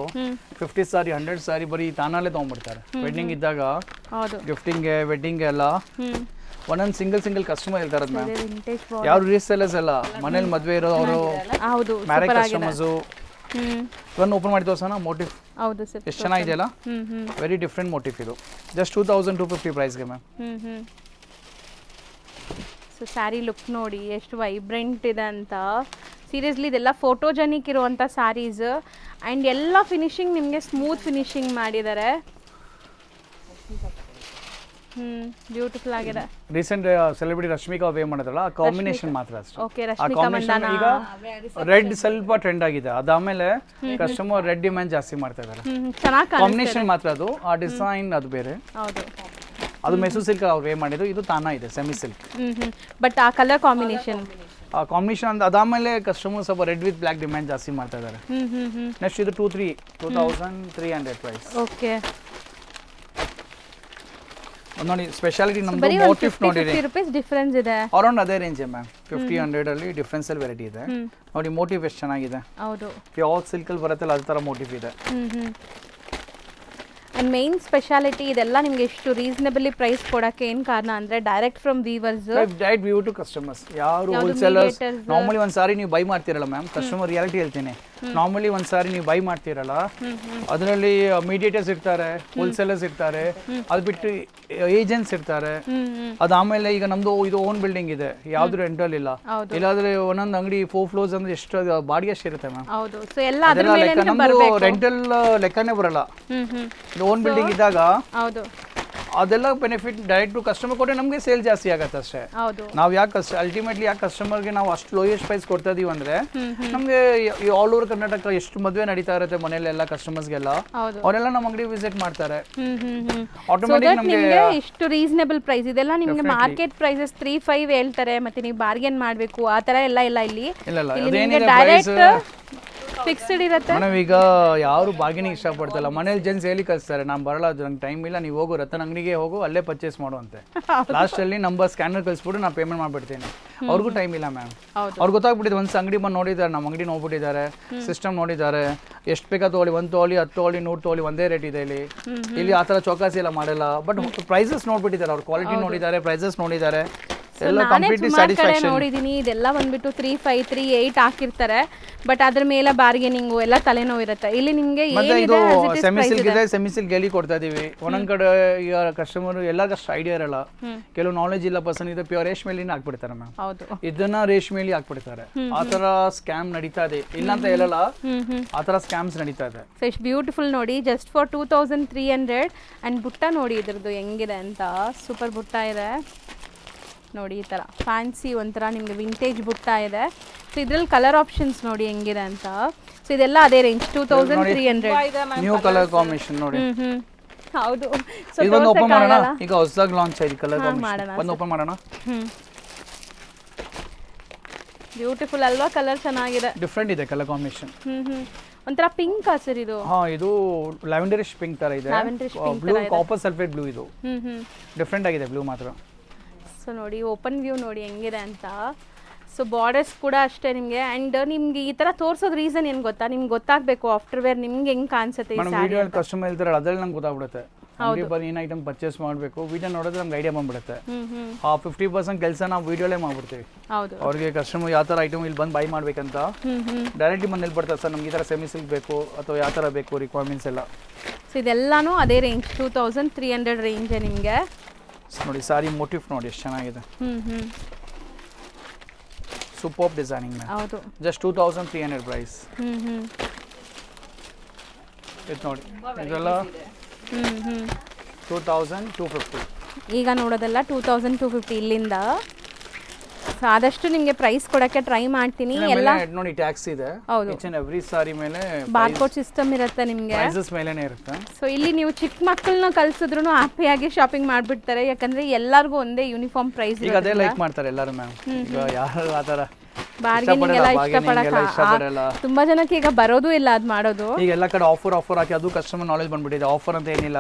50 ಸಾರಿ 100 ಸಾರಿ ಬರೀ ತಾನಲ್ಲೇ ತೊಗೊಂಡ್ಬಿಡ್ತಾರೆ. ವೆಡ್ಡಿಂಗ್ ಇದ್ದಾಗ ಹೌದು, ಗಿಫ್ಟಿಂಗ್ಗೆ ವೆಡ್ಡಿಂಗ್ಗೆ ಎಲ್ಲ ಒಂದೊಂದು ಸಿಂಗಲ್ ಕಸ್ಟಮರ್ ಹೇಳ್ತಾರೆ ಮ್ಯಾಮ್. ವಿಂಟೇಜ್ ಯಾರು ರೀಸೆಲ್ಲರ್ಸ್ ಅಲ್ಲ, ಮನೇಲಿ ಮದುವೆ ಇರೋ ಅವರು, ಹೌದು, ಮ್ಯಾರೇಜ್ ಕಸ್ಟಮರ್ಸು. ಇವನ್ ಓಪನ್ ಮಾಡಿ ತೋರ್ಸೋಣ. ಮೋಟಿವ್ ಹೌದು ಸರ್, ಎಷ್ಟು ಚೆನ್ನಾಗಿದೆಯಲ್ಲ, ವೆರಿ ಡಿಫ್ರೆಂಟ್ ಮೋಟಿವ್ ಇದು. ಜಸ್ಟ್ 2250 ಪ್ರೈಸ್ಗೆ ಮ್ಯಾಮ್. ಸೊ ಸ್ಯಾರಿ ಲುಕ್ ನೋಡಿ ಎಷ್ಟು ವೈಬ್ರೆಂಟ್ ಇದೆ ಅಂತ. ಸೀರಿಯಸ್ಲಿ ಇದೆಲ್ಲ ಫೋಟೋಜೆನಿಕ್ ಇರುವಂಥ ಸ್ಯಾರೀಸ್ ಆ್ಯಂಡ್ ಎಲ್ಲ ಫಿನಿಶಿಂಗ್ ನಿಮಗೆ ಸ್ಮೂತ್ ಫಿನಿಶಿಂಗ್ ಮಾಡಿದ್ದಾರೆ. ಬ್ಯೂಟಿಫುಲ್ ಆಗಿದೆ. ರೀಸೆಂಟ್ ಸೆಲೆಬ್ರಿಟಿ ರಶ್ಮಿಕಾ ವೇ ಮಾಡಿದ್ರಲ್ಲ, ಆ ಕಾಂಬಿನೇಷನ್ ಮಾತ್ರ ಅಷ್ಟೇ. ಓಕೆ, ಆ ರಶ್ಮಿಕಾ ಕಾಂಬಿನೇಷನ್ ಮಂದಾನ. ಈಗ ರೆಡ್ ಸ್ವಲ್ಪ ಟ್ರೆಂಡ್ ಆಗಿದೆ, ಅದಾದ್ಮೇಲೆ ಕಸ್ಟಮರ್ ರೆಡ್ ಡಿಮ್ಯಾಂಡ್ ಜಾಸ್ತಿ ಮಾಡ್ತಾ ಇದ್ದಾರೆ. ಚೆನ್ನಾಗಿ ಕಾಂಬಿನೇಷನ್ ಮಾತ್ರ ಅದು, ಆ ಡಿಸೈನ್ ಅದು ಬೇರೆ. ಹೌದು, ಅದು ಮೈಸೂರು ಸಿಲ್ಕ್ ಅವ್ರು ವೇ ಮಾಡಿದ್ದು, ಇದು ತಾನ ಇದೆ ಸೆಮಿ ಸಿಲ್ಕ್. ಬಟ್ ಆ ಕಲರ್ ಕಾಂಬಿನೇಷನ್, ಆ ಕಾಂಬಿನೇಷನ್ ಅಂತ ಅದಾದ್ಮೇಲೆ ಕಸ್ಟಮರ್ ಸ್ವಲ್ಪ ರೆಡ್ ವಿತ್ ಬ್ಲ್ಯಾಕ್ ಡಿಮ್ಯಾಂಡ್ ಜಾಸ್ತಿ ಮಾಡ್ತಾ ಇದ್ದಾರೆ. ನೆಕ್ಸ್ಟ್ ಇದು 2300 ಪ್ರೈಸ್. ಓಕೆ, ನೋಡಿ ಸ್ಪೆಷಾಲಿಟಿ ನಮ್ದು ಬರೀ ಮೋಟಿವ್ ನೋಡಿರಿ, ₹50 ಡಿಫರೆನ್ಸ್ ಇದೆ. ಅರೌಂಡ್ ಅದೇ ರೇಂಜ್ ಮ್ಯಾಮ್. 50-100 ಅಲ್ಲಿ ಡಿಫ್ರೆನ್ಸ್ ಅಲ್ಲಿ ವೆರೈಟಿ ಇದೆ ನೋಡಿ. ಮೋಟಿವ್ ಎಷ್ಟು ಚೆನ್ನಾಗಿದೆ, ಹೌದು, ಪ್ಯೂರ್ ಸಿಲ್ಕ್ ಅಲ್ಲಿ ಬರುತ್ತಲ್ಲ ಅದೇ ತರ ಮೋಟಿವ್ ಇದೆ. ಆ್ಯಂಡ್ ಮೇನ್ ಸ್ಪೆಷಾಲಿಟಿ ಇದೆಲ್ಲ ನಿಮಗೆ ಎಷ್ಟು ರೀಸನಬಲಿ ಪ್ರೈಸ್ ಕೊಡೋಕ್ಕೆ ಏನು ಕಾರಣ ಅಂದರೆ direct from weavers, direct view to customers. ಯಾರು ಹೋಲ್ಸೇಲರ್ಸ್ ನಾರ್ಮಲಿ ಒಂದು ಸಾರಿ ನೀವು ಬೈ ಮಾಡ್ತಿರಲ್ಲ ಮ್ಯಾಮ್, ಕಸ್ಟಮರ್ ರಿಯಾಲಿಟಿ ಹೇಳ್ತೀನಿ. ನಾರ್ಮಲಿ ಒಂದು ಸಾರಿ ನೀವು ಬೈ ಮಾಡ್ತಿರಲ್ಲ, ಅದರಲ್ಲಿ ಮೀಡಿಯೇಟರ್ಸ್ ಇರ್ತಾರೆ, ಹೋಲ್ಸೇಲರ್ಸ್ ಇರ್ತಾರೆ, ಅದು ಬಿಟ್ಟು ಏಜೆಂಟ್ಸ್ ಇರ್ತಾರೆ. ಅದಾದಮೇಲೆ ಈಗ ನಮ್ದು ಇದು ಓನ್ ಬಿಲ್ಡಿಂಗ್ ಇದೆ, ಯಾವ್ದು ರೆಂಟಲ್ ಇಲ್ಲ. ಇಲ್ಲಾದ್ರೆ ಒಂದೊಂದು ಅಂಗಡಿ 4 ಫ್ಲೋರ್ಸ್ ಅಂದ್ರೆ ಎಷ್ಟು ಬಾಡಿಗೆ ಎಷ್ಟು ಇರುತ್ತೆ ಮ್ಯಾಮ್. ಹೌದು, ಸೊ ಎಲ್ಲ ಅದರ ಮೇಲೆ ನಮ್ದು ರೆಂಟಲ್ ಲೆಕ್ಕನೇ ಬರಲ್ಲ. ಓನ್ ಬಿಲ್ಡಿಂಗ್ ಇದ್ದಾಗ ಹೌದು, ಅದೆಲ್ಲ ಬೆನಿಫಿಟ್ ಡೈರೆಕ್ಟ್ ಟು ಕಸ್ಟಮರ್ ಕೊಟ್ಟರೆ ನಮಗೆ ಸೇಲ್ ಜಾಸ್ತಿ ಆಗತ್ತೆ ಅಷ್ಟೇ. ಹೌದು, ನಾವು ಯಾಕೆ ಅಲ್ಟಿಮೇಟ್ಲಿ ಯಾಕೆ ಕಸ್ಟಮರ್ಗೆ ನಾವು ಅಷ್ಟು ಲೋಯೆಸ್ಟ್ ಪ್ರೈಸ್ ಕೊಡ್ತಾ ಇದೀವಿ ಅಂದ್ರೆ, ನಮಗೆ ಆಲ್ ಓವರ್ ಕರ್ನಾಟಕ ಎಷ್ಟು ಮದುವೆ ನಡೀತಾ ಇರುತ್ತೆ ಮನೆಯಲ್ಲೆಲ್ಲ ಕಸ್ಟಮರ್ಸ್ಗೆಲ್ಲ, ಅವರೆಲ್ಲ ನಮ್ಮ ಅಂಗಡಿ ವಿಸಿಟ್ ಮಾಡ್ತಾರೆ. ಆಟೋಮೆಟಿಕ್ ನಮಗೆ ಇಷ್ಟು ರೀಸನಬಲ್ ಪ್ರೈಸ್ ಇದೆಲ್ಲ ನಿಮಗೆ ಮಾರ್ಕೆಟ್ ಪ್ರೈಸಸ್ 3-5 ಹೇಳ್ತಾರೆ, ಮತ್ತೆ ನೀವು ಬಾರ್ಗೇನ್ ಮಾಡಬೇಕು ಆ ಥರ ಎಲ್ಲ ಇಲ್ಲ. ಇಲ್ಲಿ ಡೈರೆಕ್ಟ್ ಫಿಕ್ಸ್ಡ್ ಇರುತ್ತೆ. ಮೇಡಮ್ ಈಗ ಯಾರು ಬಾರ್ಗೇನಿಂಗ್ ಇಷ್ಟಪಡ್ತಲ್ಲ, ಮನೇಲಿ ಜೆಂಟ್ಸ್ ಹೇಳಿ ಕಳಿಸ್ತಾರೆ, ನಾನು ಬರಲ್ಲ, ನಂಗೆ ಟೈಮ್ ಇಲ್ಲ, ನೀವು ಹೋಗು ರತನ್ ಅಂಗಡಿಗೆ ಹೋಗು, ಅಲ್ಲೇ ಪರ್ಚೇಸ್ ಮಾಡುವಂತೆ. ಲಾಸ್ಟಲ್ಲಿ ನಂಬರ್ ಸ್ಕ್ಯಾನರ್ ಕಳಿಸ್ಬಿಟ್ಟು ನಾನು ಪೇಮೆಂಟ್ ಮಾಡ್ಬಿಡ್ತೀನಿ. ಅವ್ರಿಗೂ ಟೈಮ್ ಇಲ್ಲ ಮ್ಯಾಮ್. ಅವ್ರಿಗೆ ಗೊತ್ತಾಗ್ಬಿಟ್ಟಿದೆ, ಒಂದು ಅಂಗಡಿ ಬಂದು ನೋಡಿದ್ದಾರೆ, ನಮ್ಮ ಅಂಗಡಿ ನೋಡ್ಬಿಟ್ಟಿದ್ದಾರೆ, ಸಿಸ್ಟಮ್ ನೋಡಿದ್ದಾರೆ, ಎಷ್ಟು ಬೇಕಾ ತೊಗೊಳ್ಳಿ, 1 ತೊಗೊಳ್ಳಿ, 10 ತೊಗೊಳ್ಳಿ, 100 ತೊಗೊಳ್ಳಿ, ಒಂದೇ ರೇಟ್ ಇದೆ ಇಲ್ಲಿ. ಇಲ್ಲಿ ಆ ಥರ ಚೌಕಾಸಿ ಎಲ್ಲ ಮಾಡಲ್ಲ. ಬಟ್ ಪ್ರೈಸಸ್ ನೋಡ್ಬಿಟ್ಟಿದ್ದಾರೆ, ಅವ್ರ ಕ್ವಾಲಿಟಿ ನೋಡಿದ್ದಾರೆ, ಪ್ರೈಸಸ್ ನೋಡಿದ್ದಾರೆ, ಎಲ್ಲ ಕಂಪ್ಲೀಟ್ಲಿ ಸ್ಯಾಟಿಸ್ಫ್ಯಾಕ್ಷನ್. ನೋಡಿದೀನಿ ಇದೆಲ್ಲ ಬಂದ್ಬಿಟ್ಟು 3-5, 3-8 ಹಾಕಿರ್ತಾರೆ, ಬಟ್ ಅದ್ರ ಮೇಲೆ ಬಾರ್ಗೇನಿಂಗು ಎಲ್ಲ ತಲೆನೋವು ಇರುತ್ತೆ. ಇಲ್ಲಿ ನಿಮಗೆ ಮತ್ತೆ ಇದು ಸೆಮಿ ಸಿಲ್ಕ್ ಇದೆ, ಸೆಮಿ ಸಿಲ್ಕ್ ಎಲ್ಲಿ ಕೊಡ್ತಾ ಇದೀವಿ. ಒಂದೊಂದ್ ಕಡೆ ಈಗ ಕಸ್ಟಮರ್ ಎಲ್ಲರಿಗಷ್ಟು ಐಡಿಯಾ ಇರಲ್ಲ, ಕೆಲವು ನಾಲೆಜ್ ಇಲ್ಲ ಪರ್ಸನ್ ಇದೆ, ಪ್ಯೂರ್ ರೇಷ್ಮೆಲಿ ಹಾಕ್ಬಿಡ್ತಾರೆ ಮ್ಯಾಮ್. ಹೌದು, ಇದನ್ನ ರೇಷ್ಮೆಲಿ ಹಾಕ್ಬಿಡ್ತಾರೆ. ಆ ತರ ಸ್ಕ್ಯಾಮ್ ನಡೀತಾ ಇದೆ, ಇಲ್ಲ ಅಂತ ಹೇಳಲ್ಲ, ಆ ತರ ಸ್ಕ್ಯಾಮ್ಸ್ ನಡೀತಾ ಇದೆ. ಸೊ ಇಷ್ಟು ಬ್ಯೂಟಿಫುಲ್ ನೋಡಿ, ಜಸ್ಟ್ ಫಾರ್ 2300. ಅಂಡ್ ಬುಟ್ಟ ನೋಡಿ ಇದ್ರದ್ದು ಹೆಂಗಿದೆ ಅಂತ, ಸೂಪರ್ ಬುಟ್ಟ ಇದೆ ನೋಡಿ. ಈ ಥರ ಫ್ಯಾನ್ಸಿ ಒಂಥರ ನಿಮಗೆ ವಿಂಟೇಜ್ ಬುಟ್ಟ ಇದೆ. ಸೊ ಇದ್ರಲ್ಲಿ ಕಲರ್ ಆಪ್ಷನ್ಸ್ ನೋಡಿ ಹೆಂಗಿದೆ ಅಂತ. ಸೊ ಇದೆಲ್ಲ ಅದೇ ರೇಂಜ್ 2300. ನ್ಯೂ ಕಲರ್ ಕಾಂಬಿನೇಷನ್ ನೋಡಿ. ಹೌದು, ಸೊ ಇದೊಂದು ಓಪನ್ ಮಾಡೋಣ. ಈಗ ಹೊಸದಾಗಿ ಲಾಂಚ್ ಆಗಿದೆ ಕಲರ್ ಕಾಂಬಿನೇಷನ್, ಒಂದು ಓಪನ್ ಮಾಡೋಣ. ಬ್ಯೂಟಿಫುಲ್ ಅಲ್ವಾ, ಕಲರ್ ಚೆನ್ನಾಗಿದೆ, ಡಿಫ್ರೆಂಟ್ ಇದೆ ಕಲರ್ ಕಾಂಬಿನೇಷನ್. ಒಂಥರ ಪಿಂಕ್ ಸರ್ ಇದು. ಹಾ, ಇದು ಲ್ಯಾವೆಂಡರಿಶ್ ಪಿಂಕ್ ತರ ಇದೆ, ಬ್ಲೂ ಕಾಪರ್ ಸಲ್ಫೇಟ್ ಬ್ಲೂ. ಇದು ಡಿಫ್ರೆಂಟ್ ಆಗಿದೆ ಬ್ಲೂ ಮಾತ್ರ. ಸೊ ನೋಡಿ ಓಪನ್ ವ್ಯೂ ನೋಡಿ ಹೆಂಗಿದೆ ಅಂತ. ಸೊ ಬಾರ್ಡರ್ಸ್ ಕೂಡ ಅಷ್ಟೇ ನಿಮಗೆ. ಆ್ಯಂಡ್ ನಿಮ್ಗೆ ಈ ಥರ ತೋರಿಸೋದು ರೀಸನ್ ಏನು ಗೊತ್ತಾ, ನಿಮ್ಗೆ ಗೊತ್ತಾಗಬೇಕು ಆಫ್ಟರ್ ವೇರ್ ನಿಮ್ಗೆ ಹೆಂಗೆ ಕಾಣಿಸುತ್ತೆ ಈ ಮೇಡಮ್ ಸ್ಯಾರಿ. ವಿಡಿಯೋ ಕಸ್ಟಮರ್ ಹೇಳ್ತಾರೆ ಅದ್ರಲ್ಲಿ ನಂಗೆ ಗೊತ್ತಾಗ್ಬಿಡುತ್ತೆ. ಅಂಗಡಿ ಬಂದು ಏನು ಐಟಮ್ ಪರ್ಚೇಸ್ ಮಾಡಬೇಕು ವಿಡಿಯೋ ನೋಡಿದ್ರೆ ನಮ್ಗೆ ಐಡಿಯಾ ಬಂದ್ಬಿಡುತ್ತೆ. ಆ 50% ಕೆಲಸ ನಾವು ವಿಡಿಯೋಲೇ ಮಾಡ್ಬಿಡ್ತೀವಿ. ಹೌದು. ಅವ್ರಿಗೆ ಕಸ್ಟಮರ್ ಯಾವ ಥರ ಐಟಮ್ ಇಲ್ಲಿ ಬಂದು ಬೈ ಮಾಡ್ಬೇಕಂತ ಡೈರೆಕ್ಟ್ಲಿ ಬಂದು ಹೇಳ್ಬಿಡ್ತಾರೆ ಸರ್ ನಮ್ಗೆ ಈ ಥರ ಸೆಮಿ ಸಿಲ್ಕ್ ಬೇಕು ಅಥವಾ ಯಾವ ಥರ ಬೇಕು ರಿಕ್ವೈರ್ಮೆಂಟ್ಸ್ ಎಲ್ಲ. ಸೊ ಇದೆಲ್ಲನೂ ಅದೇ ರೇಂಜ್ 2300 ರೇಂಜೇ ನಿಮಗೆ. ನೋಡಿ ಸಾರಿ ಮೋಟಿವ್ ನೋಡಿ ಎಷ್ಟು ಚೆನ್ನಾಗಿದೆ. ಸೂಪರ್ ಡಿಸೈನಿಂಗ್ ಹೌದು. Just 2300 price. ಇದು ನೋಡಿ ಇದೆಲ್ಲ 2250. ಈಗ ನೋಡೋದಲ್ಲ 2250 ಇಲ್ಲಿಂದ. ಸೊ ಆದಷ್ಟು ನಿಮಗೆ ಪ್ರೈಸ್ ಕೊಡೋಕ್ಕೆ ಟ್ರೈ ಮಾಡ್ತೀನಿ. ಎಲ್ಲ ನೋಡಿ ಟ್ಯಾಕ್ಸ್ ಇದೆ. ಹೌದು. ಈಚ್ ಅಂಡ್ ಎವ್ರಿ ಸಾರಿ ಮೇಲೆ ಬಾರ್ಕೋಡ್ ಸಿಸ್ಟಮ್ ಇರುತ್ತೆ ನಿಮಗೆ. ಪ್ರೈಸಸ್ ಮೇಲೇನೆ ಇರುತ್ತೆ. ಸೊ ಇಲ್ಲಿ ನೀವು ಚಿಕ್ಕ ಮಕ್ಕಳನ್ನ ಕಲ್ಸಿದ್ರು ಹ್ಯಾಪಿಯಾಗಿ ಶಾಪಿಂಗ್ ಮಾಡಿಬಿಡ್ತಾರೆ, ಯಾಕಂದ್ರೆ ಎಲ್ಲರಿಗೂ ಒಂದೇ ಯೂನಿಫಾರ್ಮ್ ಪ್ರೈಸ್. ಈಗ ಅದೇ ಲೈಕ್ ಮಾಡ್ತಾರೆ ಎಲ್ಲರೂ ಮ್ಯಾಮ್. ಈಗ ಯಾರು ಆ ಥರ ಬಾರ್ಗೇನಿಂಗ್ ಎಲ್ಲ ಇಷ್ಟಪಡಲ್ಲ. ತುಂಬಾ ಜನಕ್ಕೆ ಈಗ ಬರೋದು ಇಲ್ಲ ಅದು ಮಾಡೋದು. ಈಗ ಎಲ್ಲ ಕಡೆ ಆಫರ್ ಹಾಕಿ ಅದು ಕಸ್ಟಮರ್ ನಾಲೆಜ್ ಬಂದ್ಬಿಟ್ಟಿದೆ. ಆಫರ್ ಅಂತ ಏನಿಲ್ಲ,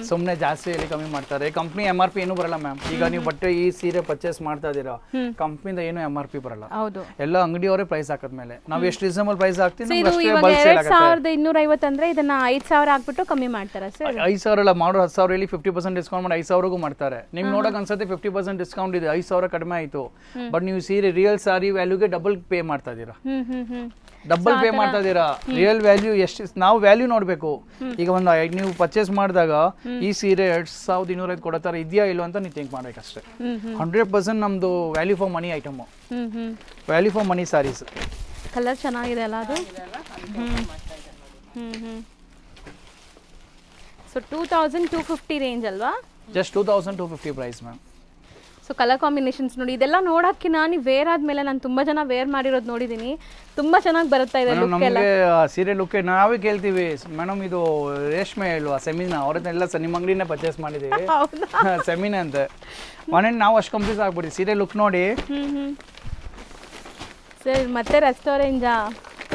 ಸುಮ್ಮನೆ ಜಾಸ್ತಿ ಹೇಳಿ ಕಮ್ಮಿ ಮಾಡ್ತಾರೆ. ಕಂಪ್ನಿ MRP ಏನು ಬರಲ್ಲ ಮ್ಯಾಮ್. ಈಗ ನೀವು ಬಟ್ಟೆ ಈ ಸೀರೆ ಪರ್ಚೇಸ್ ಮಾಡ್ತಾ ಇದೀರಾ, ಕಂಪ್ನಿಯಿಂದ ಏನು MRP ಬರಲ್ಲ. ಹೌದು. ಎಲ್ಲ ಅಂಗಡಿಯವರೇ ಪ್ರೈಸ್ ಹಾಕಿದ್ಮೇಲೆ ನಾವು ಎಷ್ಟು ರೀಸನಬಲ್ ಪ್ರೈಸ್ ಹಾಕ್ತೀವಿ. ಇದು ಇವಾಗ 2250 ಅಂದ್ರೆ ಇದನ್ನ 5000 ಹಾಕ್ಬಿಟ್ಟು ಕಮ್ಮಿ ಮಾಡ್ತಾರೆ ಸರ್. 5000 ಎಲ್ಲ ಮಾಡೋ 10,000 ಇಲ್ಲಿ 50% ಡಿಸ್ಕೌಂಟ್ ಮಾಡಿ 5000ಗೂ ಮಾಡ್ತಾರೆ. ನಿಮ್ಗೆ ನೋಡಕ್ ಅನ್ಸುತ್ತೆ 50% ಡಿಸ್ಕೌಂಟ್ ಇದೆ, 5000 ಕಡಿಮೆ ಆಯ್ತು. ಬಟ್ ನೀವು ಸೀರೆ ರಿಯಲ್ ಸಾರಿ ವ್ಯಾಲ್ಯೂಗೆ ಡಬಲ್ ಪೇ ಮಾಡ್ತಾ ಇದೀರಾ. ಡಬಲ್ ಪೇ ಮಾಡ್ತಾ ಇದೀರಾ. ರಿಯಲ್ ವ್ಯಾಲ್ಯೂ ಎಷ್ಟು ನಾವು ವ್ಯಾಲ್ಯೂ ನೋಡ್ಬೇಕು. ಈಗ ಒಂದು ನೀವು ಪರ್ಚೇಸ್ ಮಾಡಿದಾಗ ಈ ಸೀರೆ 2250 ಕೊಡತಾರ ಇದೆಯಾ ಇಲ್ಲೋ ಅಂತ ನೀವು ಥಿಂಕ್ ಮಾಡ್ಬೇಕಷ್ಟೇ. 100% ನಮ್ದು value for money item, value for money saris. Colour ಚೆನ್ನಾಗಿದೆ ಅಲ್ಲ ಅದು. ಸೊ 2250 ರೇಂಜ್ ಅಲ್ವಾ? Just 2250 price ma'am. So colour combinations ನೋಡಿ, ಇದೆಲ್ಲ ನೋಡೋಕ್ಕೆ ನಾನು ವೇರ್ ಆದಮೇಲೆ ನಾನು ತುಂಬ ಜನ ವೇರ್ ಮಾಡಿರೋದು ನೋಡಿದ್ದೀನಿ. ತುಂಬ ಚೆನ್ನಾಗಿ ಬರುತ್ತಾ ಇದೆ ಲುಕ್ ಎಲ್ಲ. ನಮಗೆ ಸೀರೆ ಲುಕ್ ನಾವೇ ಕೇಳ್ತೀವಿ ಮೇಡಮ್ ಇದು ರೇಷ್ಮೆ ಇಲ್ವಾ ಸೆಮಿನ, ಅವ್ರನ್ನೆಲ್ಲ ನಿಮ್ಮ ಅಂಗಡಿನೇ ಪರ್ಚೇಸ್ ಮಾಡಿದ್ದೀವಿ ಸೆಮಿನ ಅಂತ. ಮನೆ ನಾವು ಅಷ್ಟು ಕಂಪ್ಲೀಸ್ ಆಗ್ಬಿಡಿ ಸೀರೆ ಲುಕ್ ನೋಡಿ. ಸರ್ ಮತ್ತೆ ರೆಸ್ಟೋರೆಂಟಾ?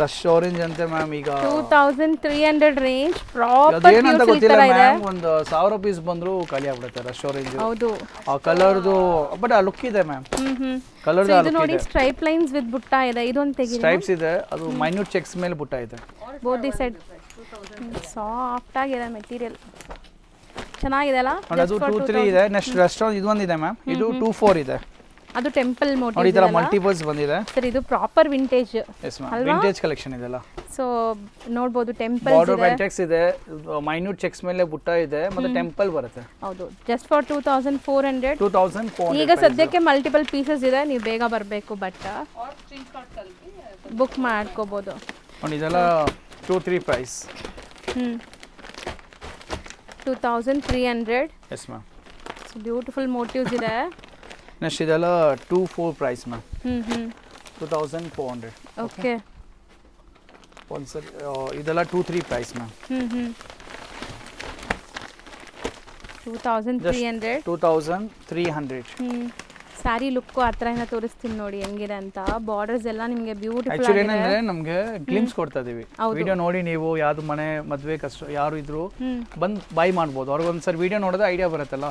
ರಶ್ ಆರೆಂಜ್ ಅಂತೆ ಮ್ಯಾಮ್. ಈಗ 2300 ರೇಂಜ್ ಪ್ರಾಪರ್ ಏನಂತ ಗೊತ್ತಿಲ್ಲ ಮ್ಯಾಮ್. ಒಂದು 1000 ಪೀಸ್ ಬಂದ್ರು ಖಾಲಿ ಆಗ್ಬಿಡುತ್ತೆ ರಶ್ ಆರೆಂಜ್. ಹೌದು. ಆ ಕಲರ್ದು ಬಟ್ ಆ ಲುಕ್ ಇದೆ ಮ್ಯಾಮ್. ಕಲರ್ ಇದು ನೋಡಿ ಸ್ಟ್ರೈಪ್ ಲೈನ್ಸ್ ವಿತ್ ಬುಟ್ಟ ಇದೆ. ಇದೊಂದು ತೆಗಿ. ಸ್ಟ್ರೈಪ್ಸ್ ಇದೆ, ಅದು ಮೈನ್ಯೂಟ್ ಚೆಕ್ಸ್ ಮೇಲೆ ಬುಟ್ಟ ಇದೆ. ಬೋತ್ ದಿ ಸೈಡ್ ಸಾಫ್ಟ್ ಆಗಿದೆ ಮೆಟೀರಿಯಲ್, ಚೆನ್ನಾಗಿದೆ ಅಲ್ಲ. ಅದು 2-3 ಇದೆ. ನೆಕ್ಸ್ಟ್ ರೆಸ್ಟೋರೆಂಟ್ ಇದು ಒಂದಿದೆ ಮ್ಯಾಮ್. ಇದು 2-4 ಇದೆ. ಅದು ಟೆಂಪಲ್ ಮೋಟಿವ್ ನೋಡಿ, ಇದರ ಮಲ್ಟಿಪಲ್ಸ್ ಬಂದಿದೆ ಸರ್. ಇದು proper vintage. Yes ma'am, vintage collection ಇದೆಲ್ಲ. ಸೊ ನೋಡಬಹುದು ಟೆಂಪಲ್ ಬಾರ್ಡರ್ ಬೆಂಟೆಕ್ಸ್ ಇದೆ, ಮೈನ್ಯೂಟ್ ಚೆಕ್ಸ್ ಮೇಲೆ ಬುಟ್ಟ ಇದೆ, ಮತ್ತೆ ಟೆಂಪಲ್ ಬರುತ್ತೆ. ಹೌದು. Just for 2400. 2400 ಈಗ ಸದ್ಯಕ್ಕೆ ಮಲ್ಟಿಪಲ್ ಪೀಸಸ್ ಇದೆ, ನೀವು ಬೇಗ ಬರಬೇಕು. ಬಟ್ ಬುಕ್ ಮಾಡ್ಕೋಬಹುದು ನೋಡಿ. ಇದೆಲ್ಲ 2-3 price. 2300. Yes ma'am. So beautiful motifs ಇದೆ. ನೆಕ್ಸ್ಟ್ ಇದೆಲ್ಲ 2-4 ಪ್ರೈಸ್ ಮ್ಯಾಮ್. 2400. ಓಕೆ. ಒಂದ್ಸರಿ ಇದೆಲ್ಲ 2-3 ಪ್ರೈಸ್ ಮ್ಯಾಮ್. 2300. 2300. ಸ್ಯಾರಿ ಲುಕ್ಕು ಹತ್ರದಿಂದ ತೋರಿಸ್ತೀನಿ ನೋಡಿ ಹೆಂಗಿದೆ ಅಂತ. ಬಾರ್ಡರ್ಸ್ ಎಲ್ಲ ನಿಮಗೆ ಬ್ಯೂಟಿಫುಲ್ ಆಕ್ಚುಲಿ ಏನಂದ್ರೆ ನಮಗೆ ಗ್ಲಿಮ್ಸ್ ಕೊಡ್ತಾ ಇದೀವಿ. ವಿಡಿಯೋ ನೋಡಿ ನೀವು ಯಾವ್ದು ಮನೆ ಮದ್ವೆ ಕಷ್ಟ ಯಾರು ಇದ್ರು ಬಂದ್ ಬೈ ಮಾಡ್ಬೋದು. ಅವ್ರಿಗೆ ಒಂದ್ಸರಿ ವಿಡಿಯೋ ನೋಡಿದ್ರೆ ಐಡಿಯಾ ಬರುತ್ತಲ್ಲ.